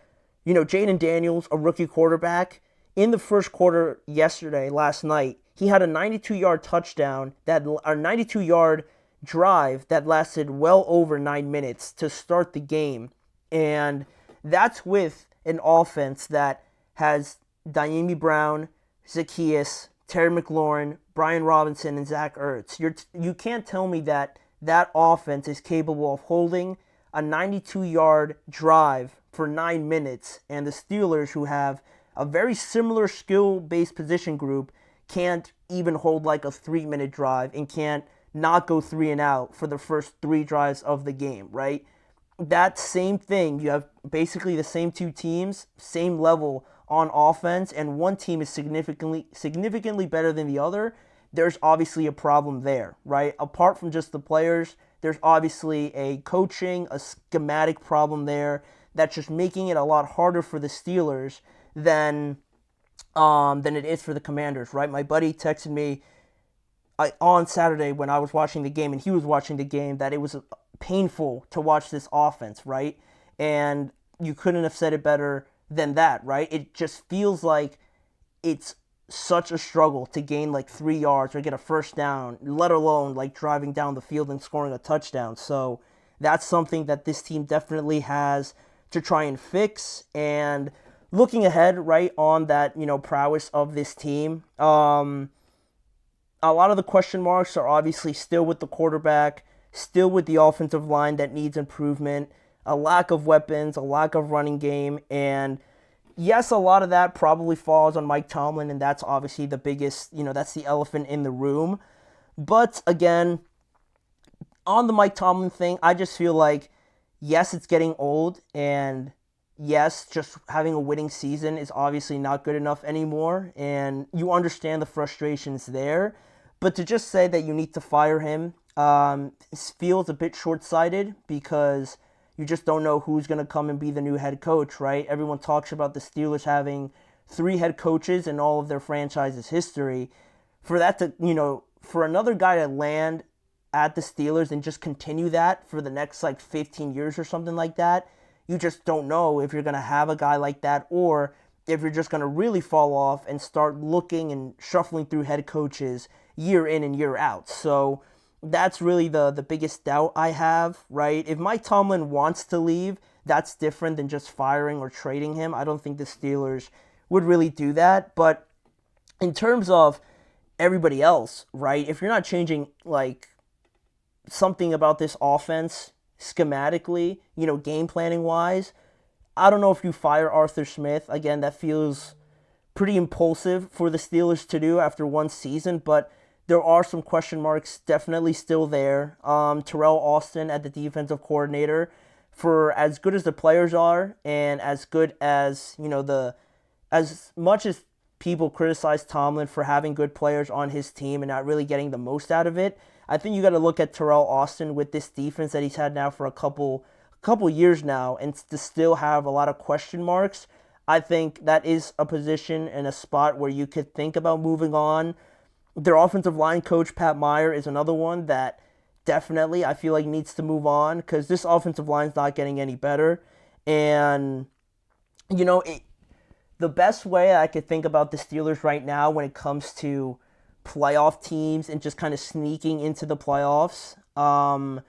You know, Jayden Daniels, a rookie quarterback, in the first quarter last night, he had a 92-yard touchdown, a 92-yard drive that lasted well over 9 minutes to start the game. And that's with an offense that has Diami Brown, Zacchaeus, Terry McLaurin, Brian Robinson, and Zach Ertz. You can't tell me that that offense is capable of holding a 92-yard drive for 9 minutes, and the Steelers, who have a very similar skill-based position group, can't even hold like a 3-minute drive and can't not go 3 and out for the first 3 drives of the game, right? That same thing, you have basically the same two teams, same level on offense, and one team is significantly better than the other. There's obviously a problem there, right? Apart from just the players, there's obviously a coaching, a schematic problem there that's just making it a lot harder for the Steelers than it is for the Commanders, right? My buddy texted me on Saturday when I was watching the game, and he was watching the game, that it was painful to watch this offense, right? And you couldn't have said it better than that, right? It just feels like it's such a struggle to gain like 3 yards or get a first down, let alone like driving down the field and scoring a touchdown. So that's something that this team definitely has to try and fix. And looking ahead, right, on that, prowess of this team, a lot of the question marks are obviously still with the quarterback, still with the offensive line that needs improvement, a lack of weapons, a lack of running game, and yes, a lot of that probably falls on Mike Tomlin, and that's obviously the biggest, that's the elephant in the room. But again, on the Mike Tomlin thing, I just feel like, yes, it's getting old, and yes, just having a winning season is obviously not good enough anymore, and you understand the frustrations there. But to just say that you need to fire him feels a bit short-sighted because you just don't know who's going to come and be the new head coach, right? Everyone talks about the Steelers having 3 head coaches in all of their franchise's history. For that to, for another guy to land at the Steelers and just continue that for the next 15 years or something like that, you just don't know if you're going to have a guy like that or if you're just going to really fall off and start looking and shuffling through head coaches year in and year out. So that's really the biggest doubt I have, right? If Mike Tomlin wants to leave, that's different than just firing or trading him. I don't think the Steelers would really do that. But in terms of everybody else, right, if you're not changing something about this offense schematically, game planning wise, I don't know if you fire Arthur Smith. Again, that feels pretty impulsive for the Steelers to do after one season, but there are some question marks definitely still there. Terrell Austin at the defensive coordinator, for as good as the players are and as good as, as much as people criticize Tomlin for having good players on his team and not really getting the most out of it, I think you got to look at Terrell Austin with this defense that he's had now for a couple years now and to still have a lot of question marks. I think that is a position and a spot where you could think about moving on. Their offensive line coach, Pat Meyer, is another one that definitely I feel like needs to move on because this offensive line is not getting any better. And, the best way I could think about the Steelers right now when it comes to playoff teams and just kind of sneaking into the playoffs, and,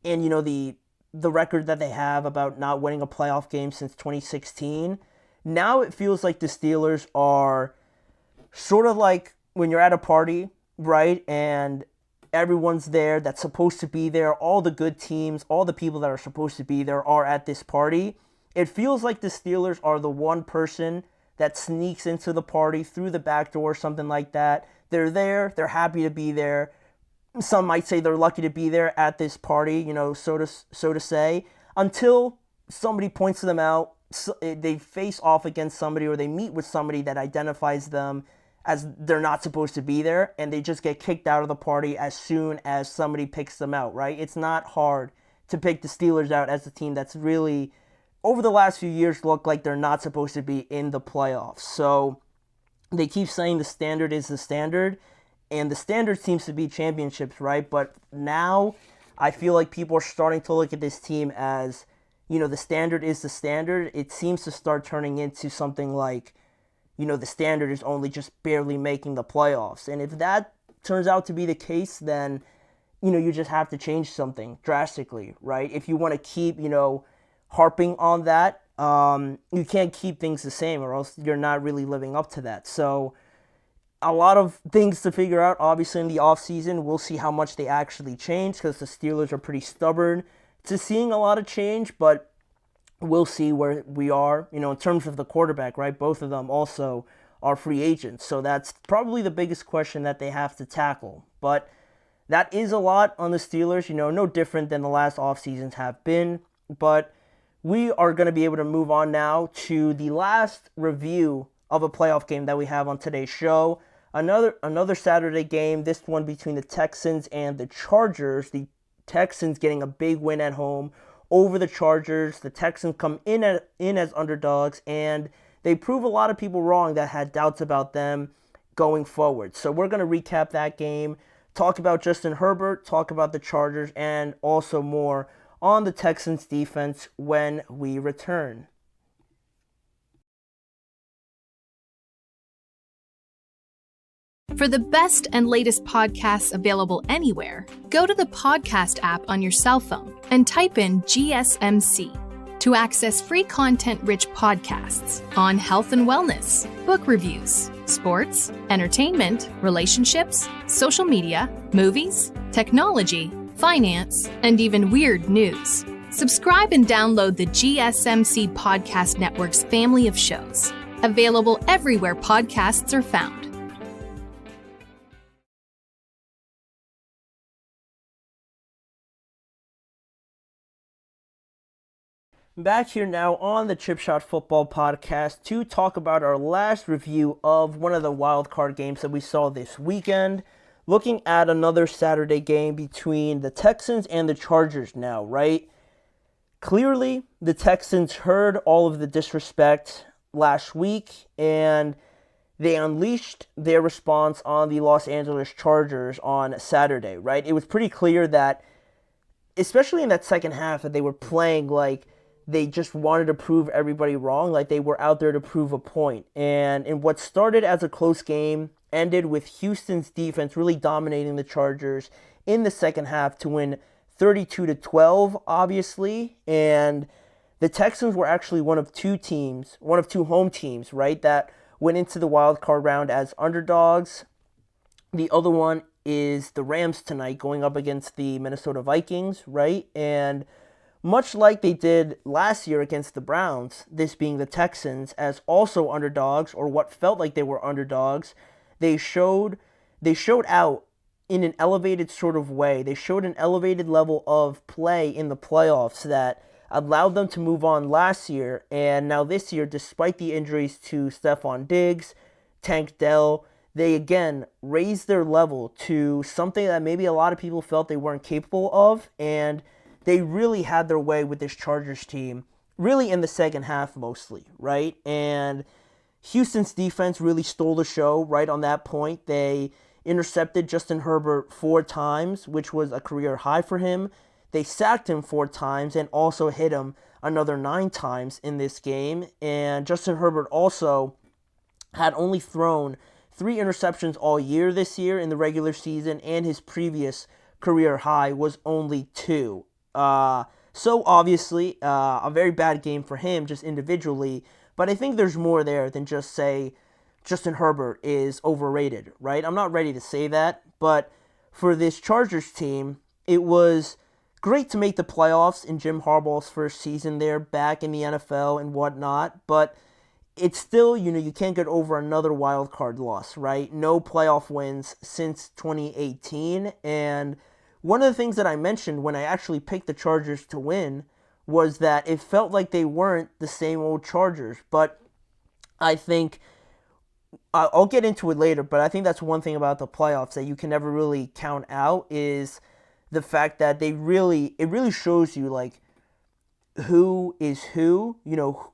the record that they have about not winning a playoff game since 2016, now it feels like the Steelers are sort of like when you're at a party, right, and everyone's there that's supposed to be there, all the good teams, all the people that are supposed to be there are at this party. It feels like the Steelers are the one person that sneaks into the party through the back door or something like that. They're there, they're happy to be there. Some might say they're lucky to be there at this party, so to say, until somebody points them out, they face off against somebody or they meet with somebody that identifies them as they're not supposed to be there, and they just get kicked out of the party as soon as somebody picks them out, right? It's not hard to pick the Steelers out as a team that's really, over the last few years, looked like they're not supposed to be in the playoffs. So they keep saying the standard is the standard, and the standard seems to be championships, right? But now I feel like people are starting to look at this team as, the standard is the standard. It seems to start turning into something like, the standard is only just barely making the playoffs. And if that turns out to be the case, then, you just have to change something drastically, right? If you want to keep, harping on that, you can't keep things the same or else you're not really living up to that. So a lot of things to figure out, obviously, in the offseason. We'll see how much they actually change because the Steelers are pretty stubborn to seeing a lot of change, but we'll see where we are, in terms of the quarterback, right? Both of them also are free agents. So that's probably the biggest question that they have to tackle. But that is a lot on the Steelers, no different than the last off seasons have been. But we are going to be able to move on now to the last review of a playoff game that we have on today's show. Another Saturday game, this one between the Texans and the Chargers. The Texans getting a big win at home over the Chargers. The Texans come in as underdogs, and they prove a lot of people wrong that had doubts about them going forward. So we're going to recap that game, talk about Justin Herbert, talk about the Chargers, and also more on the Texans defense when we return. For the best and latest podcasts available anywhere, go to the podcast app on your cell phone and type in GSMC to access free content-rich podcasts on health and wellness, book reviews, sports, entertainment, relationships, social media, movies, technology, finance, and even weird news. Subscribe and download the GSMC Podcast Network's family of shows, available everywhere podcasts are found. Back here now on the Chip Shot Football Podcast to talk about our last review of one of the wild card games that we saw this weekend. Looking at another Saturday game between the Texans and the Chargers now, right? Clearly, the Texans heard all of the disrespect last week, and they unleashed their response on the Los Angeles Chargers on Saturday, right? It was pretty clear that, especially in that second half, that they were playing like they just wanted to prove everybody wrong, like they were out there to prove a point. And in what started as a close game ended with Houston's defense really dominating the Chargers in the second half to win 32-12, obviously. And the Texans were actually one of two home teams, right, that went into the wild card round as underdogs. The other one is the Rams tonight going up against the Minnesota Vikings, right? And much like they did last year against the Browns, this being the Texans, as also underdogs, or what felt like they were underdogs, they showed out in an elevated sort of way. They showed an elevated level of play in the playoffs that allowed them to move on last year. And now this year, despite the injuries to Stephon Diggs, Tank Dell, they again raised their level to something that maybe a lot of people felt they weren't capable of. And they really had their way with this Chargers team, really in the second half mostly, right? And Houston's defense really stole the show right on that point. They intercepted Justin Herbert 4 times, which was a career high for him. They sacked him 4 times and also hit him another 9 times in this game. And Justin Herbert also had only thrown 3 interceptions all year this year in the regular season, and his previous career high was only 2. So obviously, a very bad game for him just individually, but I think there's more there than just say Justin Herbert is overrated, right? I'm not ready to say that, but for this Chargers team, it was great to make the playoffs in Jim Harbaugh's first season there, back in the NFL and whatnot, but it's still, you can't get over another wild card loss, right? No playoff wins since 2018, and one of the things that I mentioned when I actually picked the Chargers to win was that it felt like they weren't the same old Chargers. But I think, I'll get into it later, but I think that's one thing about the playoffs that you can never really count out is the fact that it really shows you like who is who,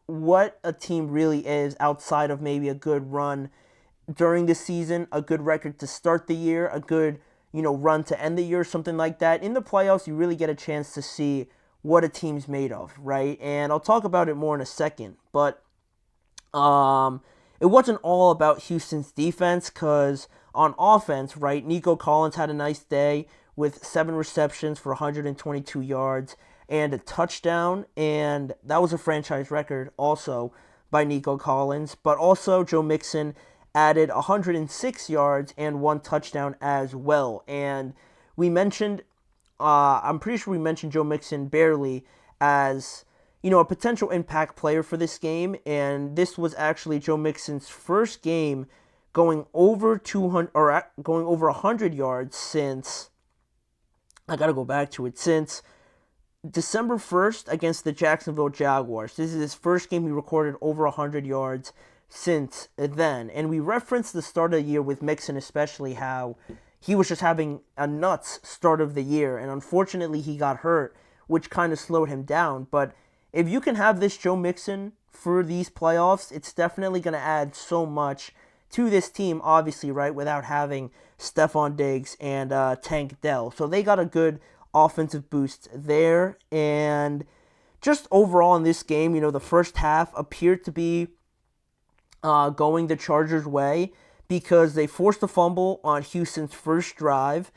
what a team really is outside of maybe a good run during the season, a good record to start the year, a good run to end the year, something like that. In the playoffs, you really get a chance to see what a team's made of, right? And I'll talk about it more in a second. But it wasn't all about Houston's defense, because on offense, right, Nico Collins had a nice day with 7 receptions for 122 yards and a touchdown. And that was a franchise record also by Nico Collins. But also Joe Mixon added 106 yards and 1 touchdown as well. And we mentioned, I'm pretty sure we mentioned Joe Mixon barely as, a potential impact player for this game. And this was actually Joe Mixon's first game going over 200 or going over 100 yards since, I got to go back to it, since December 1st against the Jacksonville Jaguars. This is his first game he recorded over 100 yards since then. And we referenced the start of the year with Mixon, especially how he was just having a nuts start of the year, and unfortunately he got hurt, which kind of slowed him down. But if you can have this Joe Mixon for these playoffs, it's definitely going to add so much to this team, obviously, right, without having Stephon Diggs and Tank Dell. So they got a good offensive boost there. And just overall in this game, the first half appeared to be going the Chargers' way. because they forced a fumble on Houston's first drive,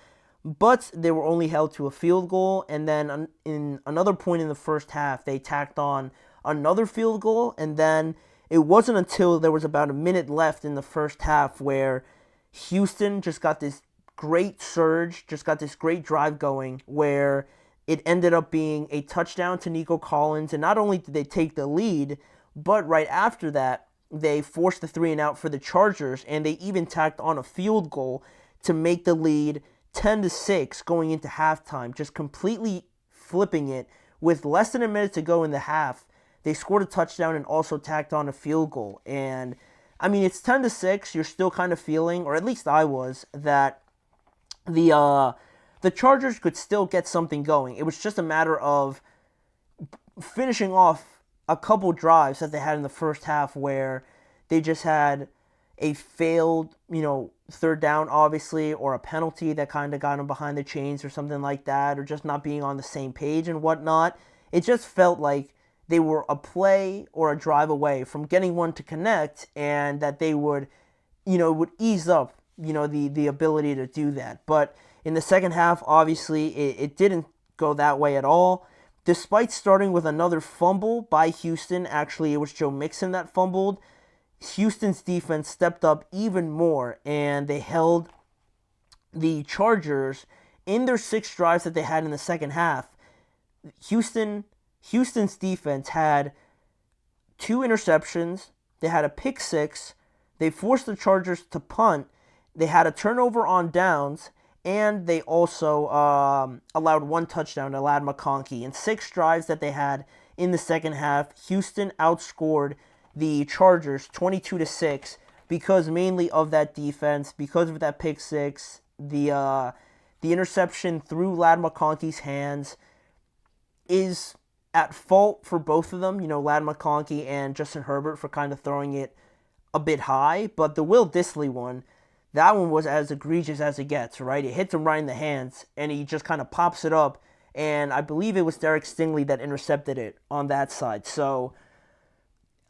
but they were only held to a field goal. And then in another point in the first half, they tacked on another field goal. And then it wasn't until there was about a minute left in the first half where Houston just got this great surge, just got this great drive going, where it ended up being a touchdown to Nico Collins. And not only did they take the lead, but right after that, they forced the 3-and-out for the Chargers, and they even tacked on a field goal to make the lead 10-6 going into halftime, just completely flipping it. With less than a minute to go in the half, they scored a touchdown and also tacked on a field goal. And, I mean, it's 10-6. You're still kind of feeling, or at least I was, that the Chargers could still get something going. It was just a matter of finishing off a couple drives that they had in the first half where they just had a failed, third down, obviously, or a penalty that kind of got them behind the chains or something like that, or just not being on the same page and whatnot. It just felt like they were a play or a drive away from getting one to connect, and that they would, would ease up, the ability to do that. But in the second half, obviously, it didn't go that way at all. Despite starting with another fumble by Houston, actually it was Joe Mixon that fumbled, Houston's defense stepped up even more, and they held the Chargers in their 6 drives that they had in the second half. Houston's defense had 2 interceptions, they had a pick 6, they forced the Chargers to punt, they had a turnover on downs, and they also allowed 1 touchdown to Ladd McConkey. In 6 drives that they had in the second half, Houston outscored the Chargers 22-6 because mainly of that defense, because of that pick 6, the interception through Ladd McConkey's hands is at fault for both of them. Ladd McConkey and Justin Herbert for kind of throwing it a bit high, but the Will Dissly one, that one was as egregious as it gets, right? It hits him right in the hands, and he just kind of pops it up, and I believe it was Derek Stingley that intercepted it on that side. So,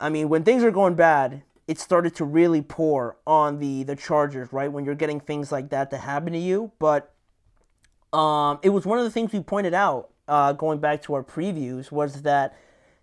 I mean, when things are going bad, it started to really pour on the Chargers, right? When you're getting things like that to happen to you. But it was one of the things we pointed out going back to our previews, was that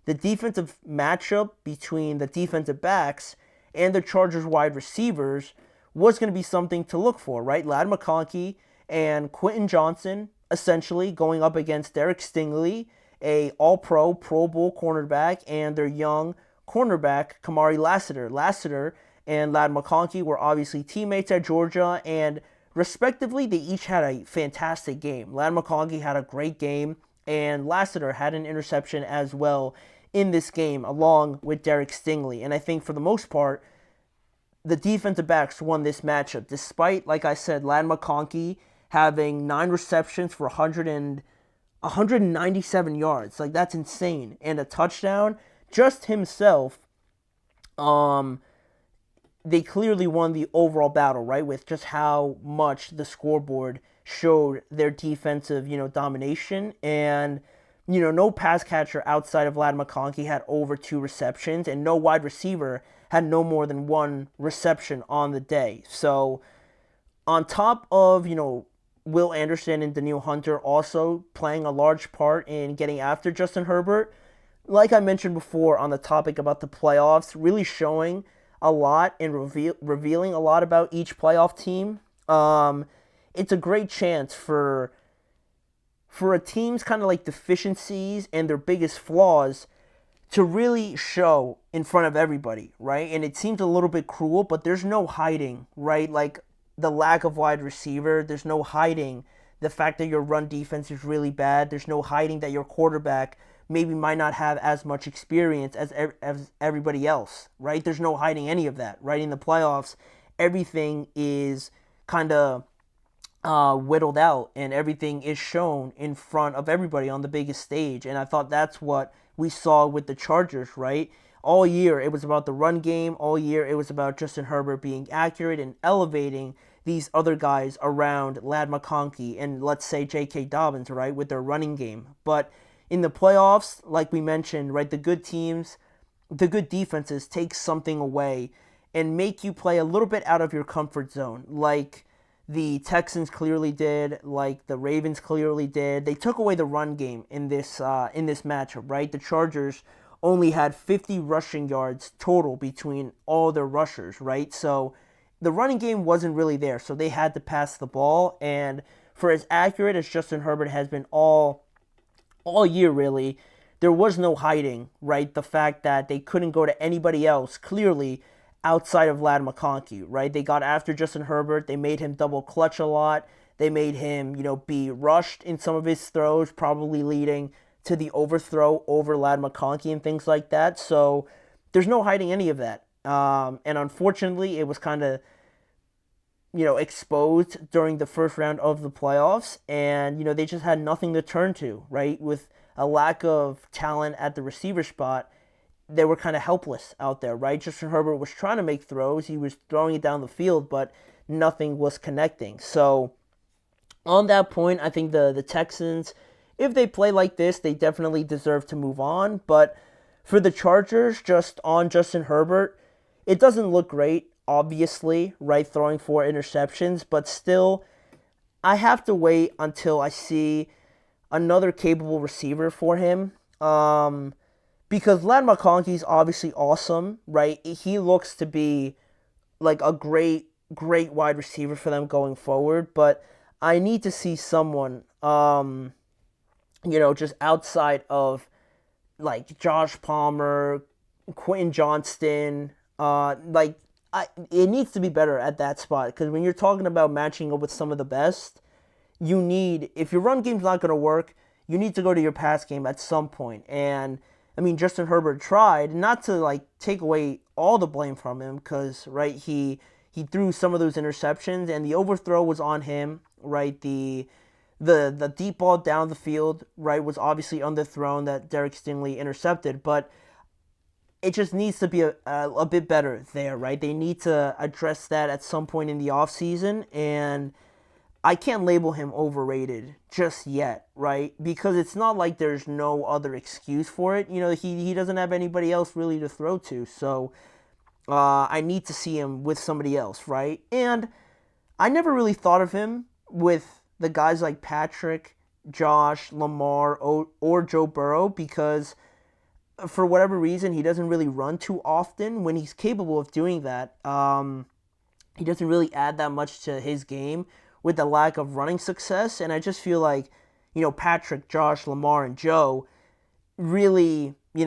the defensive matchup between the defensive backs and the Chargers wide receivers was going to be something to look for, right? Ladd McConkey and Quentin Johnson essentially going up against Derek Stingley, a all-pro, Pro Bowl cornerback, and their young cornerback, Kamari Lassiter. Lassiter and Ladd McConkey were obviously teammates at Georgia, and respectively, they each had a fantastic game. Ladd McConkey had a great game, and Lassiter had an interception as well in this game, along with Derek Stingley. And I think for the most part, the defensive backs won this matchup, despite, like I said, Ladd McConkey having 9 receptions for 197 yards. Like, that's insane. And a touchdown. Just himself, they clearly won the overall battle, right? With just how much the scoreboard showed their defensive, domination. And, no pass catcher outside of Ladd McConkey had over 2 receptions, and no wide receiver had no more than 1 reception on the day. So, on top of, Will Anderson and Danielle Hunter also playing a large part in getting after Justin Herbert, like I mentioned before on the topic about the playoffs, really showing a lot and revealing a lot about each playoff team. It's a great chance for a team's kind of like deficiencies and their biggest flaws to really show in front of everybody, right? And it seems a little bit cruel, but there's no hiding, right? Like the lack of wide receiver, there's no hiding the fact that your run defense is really bad. There's no hiding that your quarterback maybe might not have as much experience as everybody else, right? There's no hiding any of that, right? In the playoffs, everything is kind of whittled out, and everything is shown in front of everybody on the biggest stage. And I thought that's what we saw with the Chargers, right? All year, it was about the run game. All year, it was about Justin Herbert being accurate and elevating these other guys around Ladd McConkey and, let's say, J.K. Dobbins, right, with their running game. But in the playoffs, like we mentioned, right, the good teams, the good defenses take something away, and make you play a little bit out of your comfort zone, like the Texans clearly did, like the Ravens clearly did. They took away the run game in this matchup, right? The Chargers only had 50 rushing yards total between all their rushers, right? So the running game wasn't really there, so they had to pass the ball. And for as accurate as Justin Herbert has been all year, really, there was no hiding, right? The fact that they couldn't go to anybody else, clearly, outside of Ladd McConkey, right? They got after Justin Herbert. They made him double clutch a lot. They made him, be rushed in some of his throws, probably leading to the overthrow over Ladd McConkey and things like that. So there's no hiding any of that. And unfortunately, it was kind of, exposed during the first round of the playoffs. And, they just had nothing to turn to, right? With a lack of talent at the receiver spot, they were kind of helpless out there, right? Justin Herbert was trying to make throws. He was throwing it down the field, but nothing was connecting. So on that point, I think the Texans, if they play like this, they definitely deserve to move on. But for the Chargers, just on Justin Herbert, it doesn't look great, obviously, right? Throwing 4 interceptions, but still, I have to wait until I see another capable receiver for him. Because Ladd McConkey's obviously awesome, right? He looks to be like a great wide receiver for them going forward. But I need to see someone, just outside of like Josh Palmer, Quentin Johnston. It needs to be better at that spot. Because when you're talking about matching up with some of the best, if your run game's not going to work, you need to go to your pass game at some point. And Justin Herbert tried, not to take away all the blame from him, because right, he threw some of those interceptions and the overthrow was on him, right? The deep ball down the field, right, was obviously underthrown that Derek Stingley intercepted, but it just needs to be a bit better there, right? They need to address that at some point in the offseason, and I can't label him overrated just yet, right? Because it's not like there's no other excuse for it. He doesn't have anybody else really to throw to. So I need to see him with somebody else, right? And I never really thought of him with the guys like Patrick, Josh, Lamar, or Joe Burrow, because for whatever reason, he doesn't really run too often. When he's capable of doing that, he doesn't really add that much to his game with the lack of running success. And I just feel like, Patrick, Josh, Lamar, and Joe really, you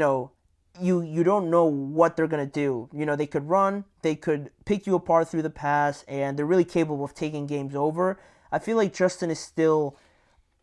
don't know what they're going to do. They could run, they could pick you apart through the pass, and they're really capable of taking games over. I feel like Justin is still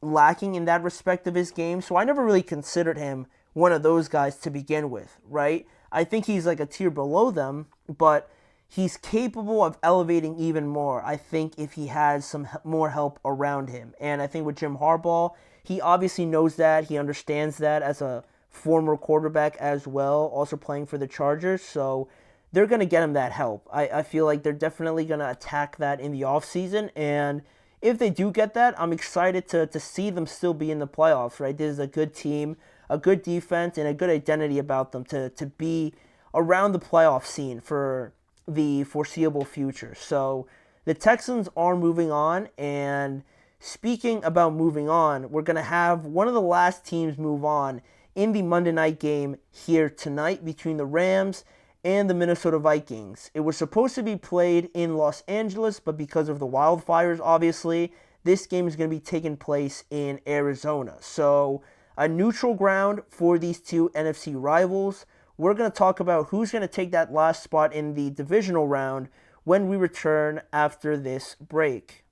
lacking in that respect of his game, so I never really considered him one of those guys to begin with, right? I think he's like a tier below them, but he's capable of elevating even more, I think, if he has some more help around him. And I think with Jim Harbaugh, he obviously knows that. He understands that as a former quarterback as well, also playing for the Chargers. So they're going to get him that help. I feel like they're definitely going to attack that in the offseason. And if they do get that, I'm excited to see them still be in the playoffs, right? This is a good team, a good defense, and a good identity about them to be around the playoff scene for the foreseeable future. So the Texans are moving on, and speaking about moving on, we're going to have one of the last teams move on in the Monday night game here tonight between the Rams and the Minnesota Vikings. It was supposed to be played in Los Angeles, but because of the wildfires, obviously, this game is going to be taking place in Arizona. So a neutral ground for these two NFC rivals. We're going to talk about who's going to take that last spot in the divisional round when we return after this break.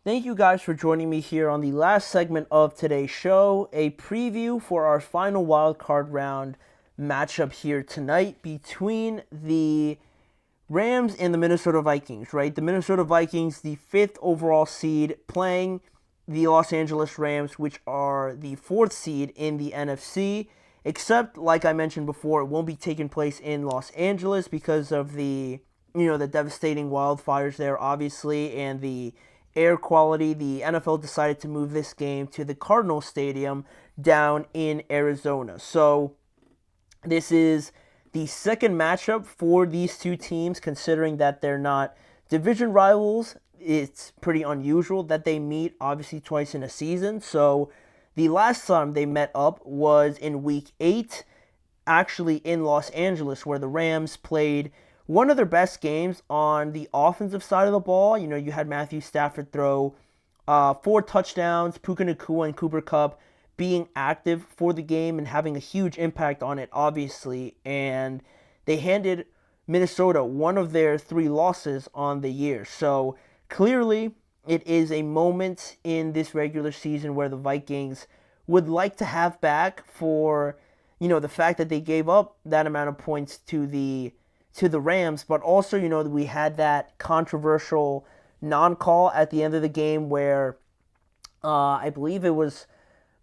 Thank you guys for joining me here on the last segment of today's show, a preview for our final wildcard round matchup here tonight between the Rams and the Minnesota Vikings, right? The Minnesota Vikings, the 5th overall seed, playing the Los Angeles Rams, which are the 4th seed in the NFC, except, like I mentioned before, it won't be taking place in Los Angeles because of the devastating wildfires there, obviously, and the air quality. The NFL decided to move this game to the Cardinal Stadium down in Arizona. So this is the second matchup for these two teams, considering that they're not division rivals. It's pretty unusual that they meet, obviously, twice in a season. So the last time they met up was in Week 8, actually in Los Angeles, where the Rams played one of their best games on the offensive side of the ball. You know, you had Matthew Stafford throw 4 touchdowns, Puka Nacua and Cooper Kupp being active for the game and having a huge impact on it, obviously. And they handed Minnesota one of their 3 losses on the year. So clearly, it is a moment in this regular season where the Vikings would like to have back for, the fact that they gave up that amount of points to the Rams, but also, we had that controversial non-call at the end of the game where I believe it was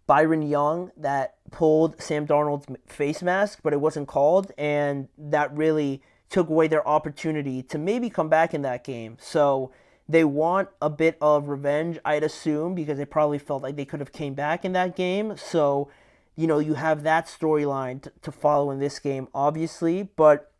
Byron Young that pulled Sam Darnold's face mask, but it wasn't called, and that really took away their opportunity to maybe come back in that game. So they want a bit of revenge, I'd assume, because they probably felt like they could have came back in that game. So, you have that storyline to follow in this game, obviously. But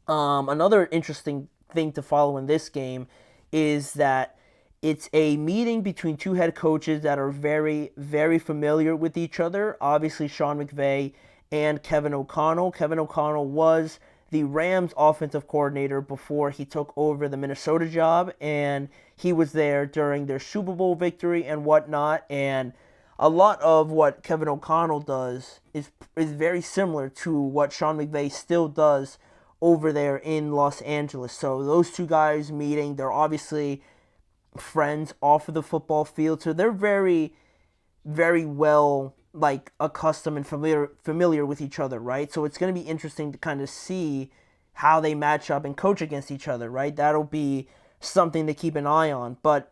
another interesting thing to follow in this game is that it's a meeting between 2 head coaches that are very, very familiar with each other. Obviously, Sean McVay and Kevin O'Connell. Kevin O'Connell was the Rams offensive coordinator before he took over the Minnesota job, and he was there during their Super Bowl victory and whatnot. And a lot of what Kevin O'Connell does is very similar to what Sean McVay still does over there in Los Angeles. So those 2 guys meeting, they're obviously friends off of the football field, so they're very, very well accustomed and familiar with each other, right? So it's going to be interesting to kind of see how they match up and coach against each other, right? That'll be something to keep an eye on. But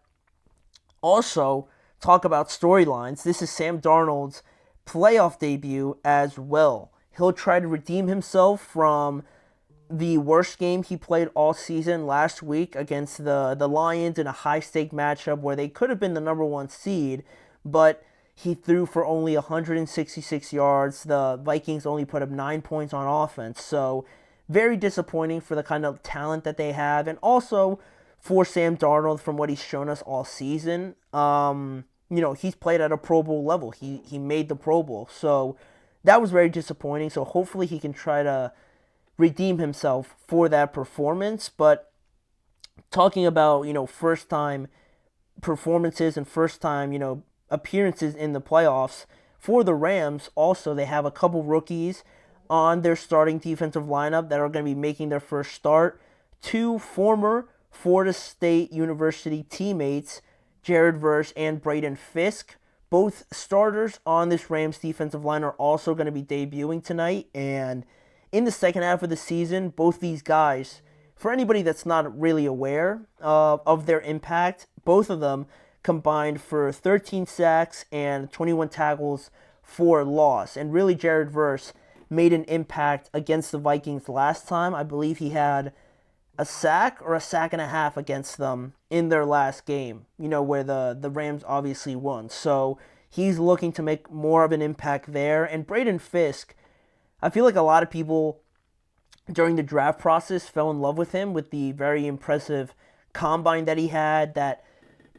also, talk about storylines. This is Sam Darnold's playoff debut as well. He'll try to redeem himself from the worst game he played all season last week against the Lions in a high-stake matchup where they could have been the number 1 seed, but he threw for only 166 yards. The Vikings only put up 9 points on offense. So very disappointing for the kind of talent that they have, and also for Sam Darnold from what he's shown us all season. He's played at a Pro Bowl level. He made the Pro Bowl. So that was very disappointing. So hopefully he can try to redeem himself for that performance. But talking about, first-time performances and first-time, appearances in the playoffs for the Rams, also they have a couple rookies on their starting defensive lineup that are going to be making their first start. 2 former Florida State University teammates, Jared Verse and Braden Fisk. Both starters on this Rams defensive line are also going to be debuting tonight. And in the second half of the season, both these guys, for anybody that's not really aware of their impact, both of them combined for 13 sacks and 21 tackles for loss. And really, Jared Verse made an impact against the Vikings last time. I believe he had a sack or a sack and a half against them in their last game, where the Rams obviously won. So he's looking to make more of an impact there. And Braden Fisk, I feel like a lot of people during the draft process fell in love with him with the very impressive combine that he had that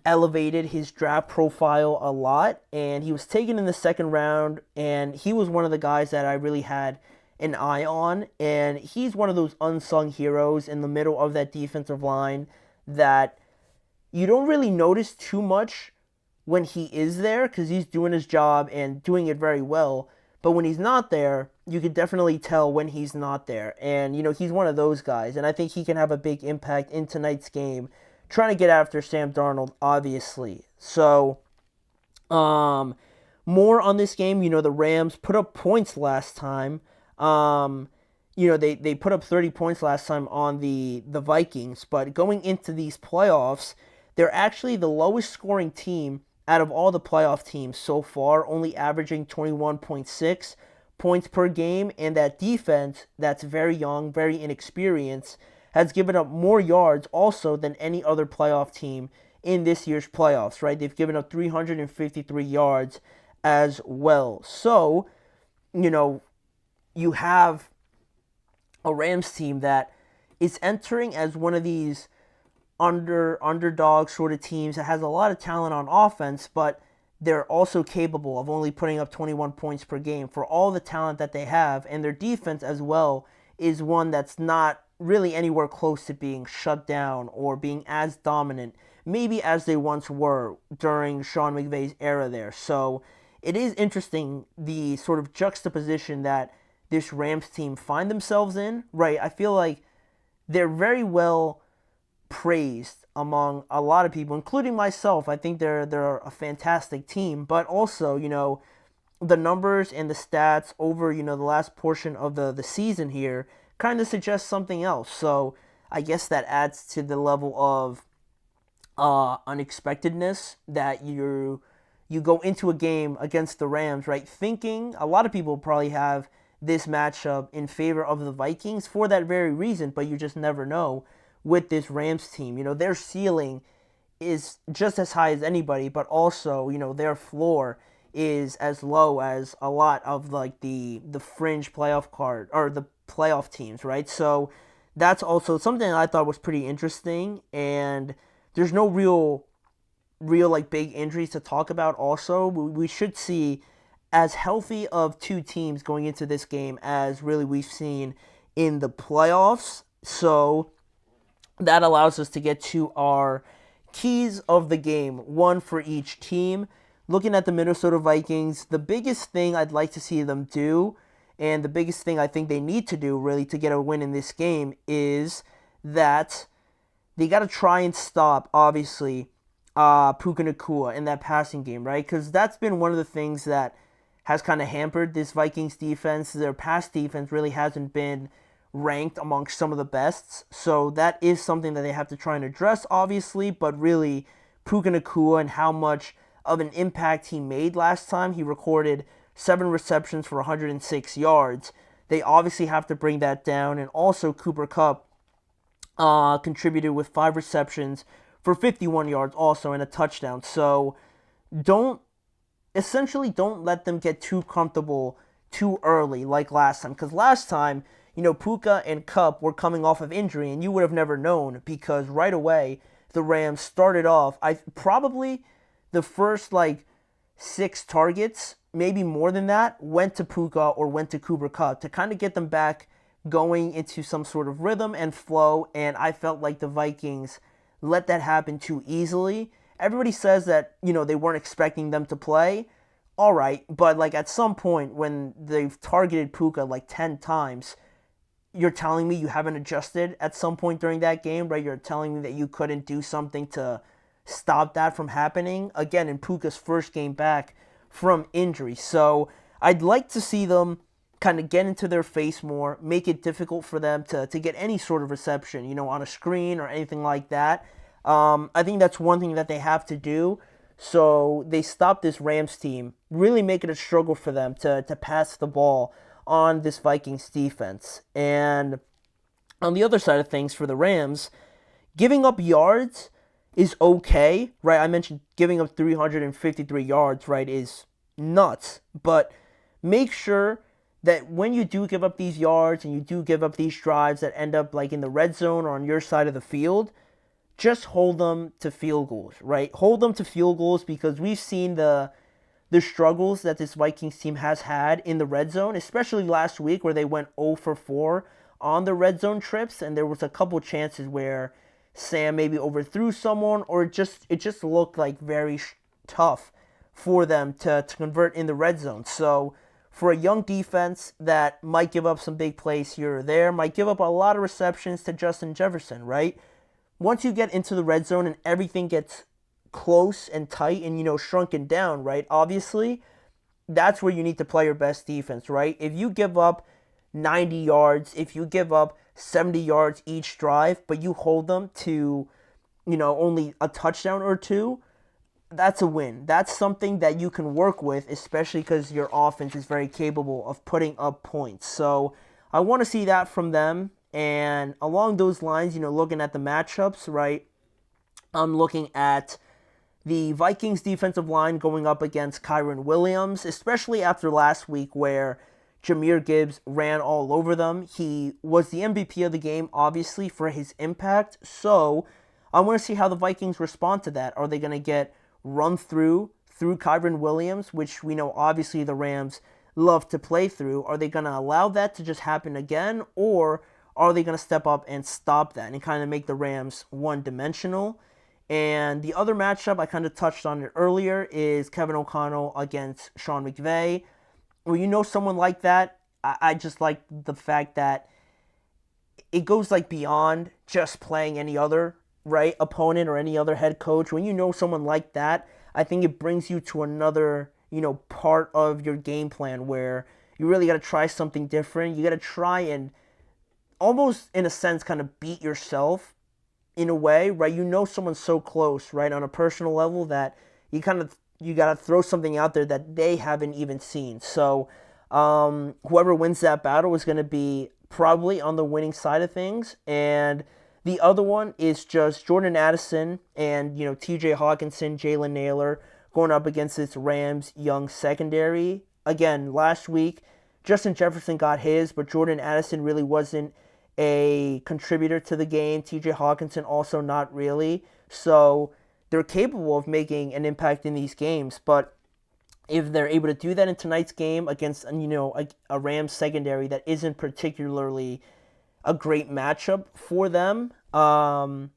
elevated his draft profile a lot. And he was taken in the second round, and he was one of the guys that I really had an eye on. And he's one of those unsung heroes in the middle of that defensive line that you don't really notice too much when he is there because he's doing his job and doing it very well. But when he's not there, you can definitely tell when he's not there. And, he's one of those guys. And I think he can have a big impact in tonight's game trying to get after Sam Darnold, obviously. So, more on this game. The Rams put up points last time. They put up 30 points last time on the Vikings, but going into these playoffs, they're actually the lowest scoring team out of all the playoff teams so far, only averaging 21.6 points per game, and that defense that's very young, very inexperienced, has given up more yards also than any other playoff team in this year's playoffs, right? They've given up 353 yards as well. So, you have a Rams team that is entering as one of these underdog sort of teams that has a lot of talent on offense, but they're also capable of only putting up 21 points per game for all the talent that they have, and their defense as well is one that's not really anywhere close to being shut down or being as dominant, maybe as they once were during Sean McVay's era there. So it is interesting the sort of juxtaposition that this Rams team find themselves in, right? I feel like they're very well praised among a lot of people, including myself. I think they're a fantastic team, but also, the numbers and the stats over, the last portion of the season here kind of suggests something else. So I guess that adds to the level of unexpectedness that you go into a game against the Rams, right? Thinking a lot of people probably have this matchup in favor of the Vikings for that very reason, but you just never know with this Rams team. Their ceiling is just as high as anybody, but also, their floor is as low as a lot of like the fringe playoff card or the playoff teams, right? So that's also something I thought was pretty interesting, and there's no real like big injuries to talk about. Also, we should see as healthy of two teams going into this game as really we've seen in the playoffs. So that allows us to get to our keys of the game, one for each team. Looking at the Minnesota Vikings, the biggest thing I'd like to see them do, and the biggest thing I think they need to do really to get a win in this game, is that they got to try and stop, obviously, Puka Nacua in that passing game, right? Because that's been one of the things that has kind of hampered this Vikings defense. Their pass defense really hasn't been ranked amongst some of the best. So that is something that they have to try and address, obviously. But really, Puka Nacua and how much of an impact he made last time. He recorded 7 receptions for 106 yards. They obviously have to bring that down. And also Cooper Kupp contributed with 5 receptions for 51 yards also and a touchdown. So don't let them get too comfortable too early like last time. Because last time, Puka and Kupp were coming off of injury, and you would have never known, because right away the Rams started off, probably the first 6 targets, maybe more than that, went to Puka or went to Cooper Kupp to kind of get them back going into some sort of rhythm and flow, and I felt like the Vikings let that happen too easily. Everybody says that, they weren't expecting them to play. All right, but at some point when they've targeted Puka 10 times, you're telling me you haven't adjusted at some point during that game, right? You're telling me that you couldn't do something to stop that from happening, again, in Puka's first game back from injury. So I'd like to see them kind of get into their face more, make it difficult for them to get any sort of reception, on a screen or anything like that. I think that's one thing that they have to do. So they stop this Rams team, really make it a struggle for them to pass the ball on this Vikings defense. And on the other side of things for the Rams, giving up yards is okay, right? I mentioned giving up 353 yards, right, is nuts. But make sure that when you do give up these yards and you do give up these drives that end up in the red zone or on your side of the field, just hold them to field goals, right? Hold them to field goals, because we've seen the struggles that this Vikings team has had in the red zone, especially last week where they went 0 for 4 on the red zone trips, and there was a couple chances where Sam maybe overthrew someone, or it just looked very tough for them to convert in the red zone. So for a young defense that might give up some big plays here or there, might give up a lot of receptions to Justin Jefferson, right? once you get into the red zone and everything gets close and tight and, shrunken down, right? Obviously, that's where you need to play your best defense, right? If you give up 90 yards, if you give up 70 yards each drive, but you hold them to, only a touchdown or two, that's a win. That's something that you can work with, especially because your offense is very capable of putting up points. So I want to see that from them. And along those lines, looking at the matchups, right, I'm looking at the Vikings defensive line going up against Kyren Williams, especially after last week where Jahmyr Gibbs ran all over them. He was the MVP of the game, obviously, for his impact. So I want to see how the Vikings respond to that. Are they going to get run through Kyren Williams, which we know obviously the Rams love to play through? Are they going to allow that to just happen again, or are they going to step up and stop that and kind of make the Rams one-dimensional? And the other matchup, I kind of touched on it earlier, is Kevin O'Connell against Sean McVay. Well, someone like that, I just like the fact that it goes beyond just playing any other right opponent or any other head coach. When you know someone like that, I think it brings you to another part of your game plan where you really got to try something different. You got to try and almost in a sense kind of beat yourself in a way, right? Someone's so close, right, on a personal level that you got to throw something out there that they haven't even seen. So whoever wins that battle is going to be probably on the winning side of things. And the other one is just Jordan Addison and, TJ Hawkinson, Jalen Naylor going up against this Rams young secondary. Again, last week, Justin Jefferson got his, but Jordan Addison really wasn't a contributor to the game. TJ Hawkinson also not really. So they're capable of making an impact in these games, but if they're able to do that in tonight's game against, a Rams secondary that isn't particularly a great matchup for them, the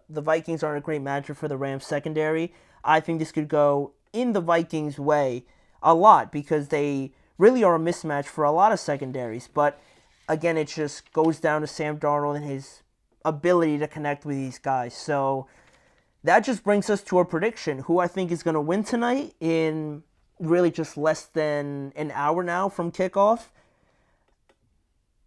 Vikings aren't a great matchup for the Rams secondary. I think this could go in the Vikings' way a lot because they really are a mismatch for a lot of secondaries. But again, it just goes down to Sam Darnold and his ability to connect with these guys. So that just brings us to a prediction. Who I think is going to win tonight in really just less than an hour now from kickoff.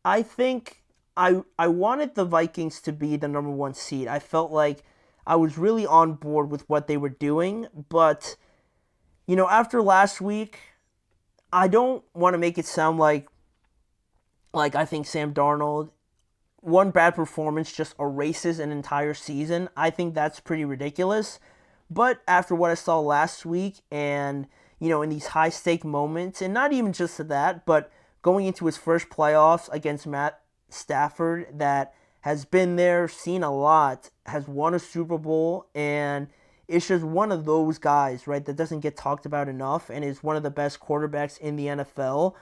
I think I wanted the Vikings to be the number one seed. I felt like I was really on board with what they were doing. But, after last week, I don't want to make it sound like I think Sam Darnold, one bad performance just erases an entire season. I think that's pretty ridiculous. But after what I saw last week and, in these high-stake moments, and not even just that, but going into his first playoffs against Matt Stafford that has been there, seen a lot, has won a Super Bowl, and it's just one of those guys, right, that doesn't get talked about enough and is one of the best quarterbacks in the NFL.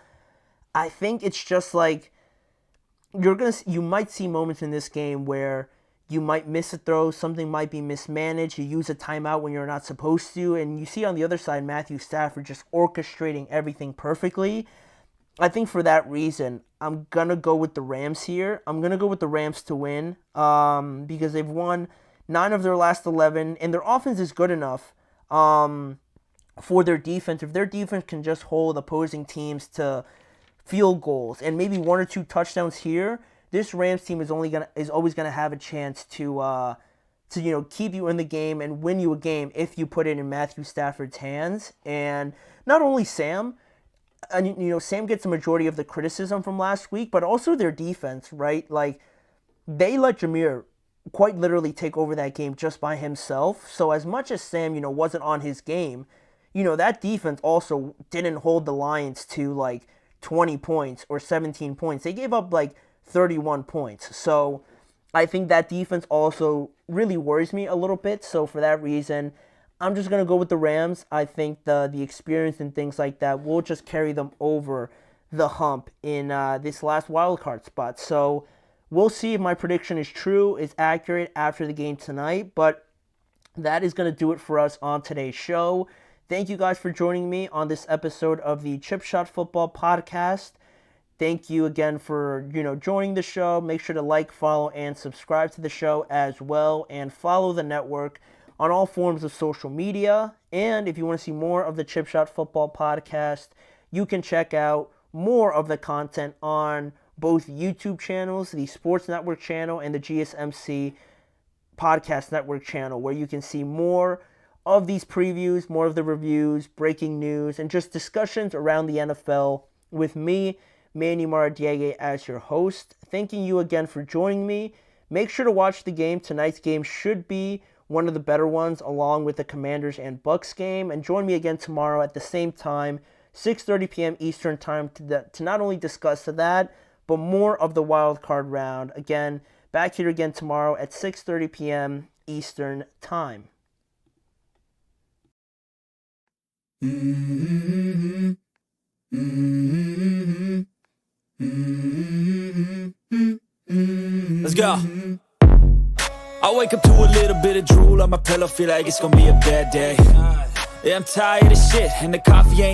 I think it's just you might see moments in this game where you might miss a throw, something might be mismanaged, you use a timeout when you're not supposed to, and you see on the other side Matthew Stafford just orchestrating everything perfectly. I think for that reason, I'm going to go with the Rams here. I'm going to go with the Rams to win because they've won 9 of their last 11, and their offense is good enough for their defense. If their defense can just hold opposing teams to field goals and maybe 1 or 2 touchdowns here, this Rams team is always gonna have a chance to keep you in the game and win you a game if you put it in Matthew Stafford's hands. And not only Sam, Sam gets the majority of the criticism from last week, but also their defense, right? They let Jahmyr quite literally take over that game just by himself. So as much as Sam, wasn't on his game, that defense also didn't hold the Lions to 20 points or 17 points. They gave up 31 points. So I think that defense also really worries me a little bit. So for that reason, I'm just going to go with the Rams. I think the experience and things like that will just carry them over the hump in this last wildcard spot. So we'll see if my prediction is true, is accurate after the game tonight. But that is going to do it for us on today's show. Thank you guys for joining me on this episode of the Chip Shot Football Podcast. Thank you again for, joining the show. Make sure to like, follow, and subscribe to the show as well. And follow the network on all forms of social media. And if you want to see more of the Chip Shot Football Podcast, you can check out more of the content on both YouTube channels, the Sports Network channel and the GSMC Podcast Network channel, where you can see more of these previews, more of the reviews, breaking news, and just discussions around the NFL with me, Manny Maradiaga, as your host. Thanking you again for joining me. Make sure to watch the game. Tonight's game should be one of the better ones, along with the Commanders and Bucs game. And join me again tomorrow at the same time, 6:30 p.m. Eastern Time, to not only discuss that, but more of the wild card round. Again, back here again tomorrow at 6:30 p.m. Eastern Time. Let's go. I wake up to a little bit of drool on my pillow, feel like it's gonna be a bad day. Yeah, I'm tired of shit, and the coffee ain't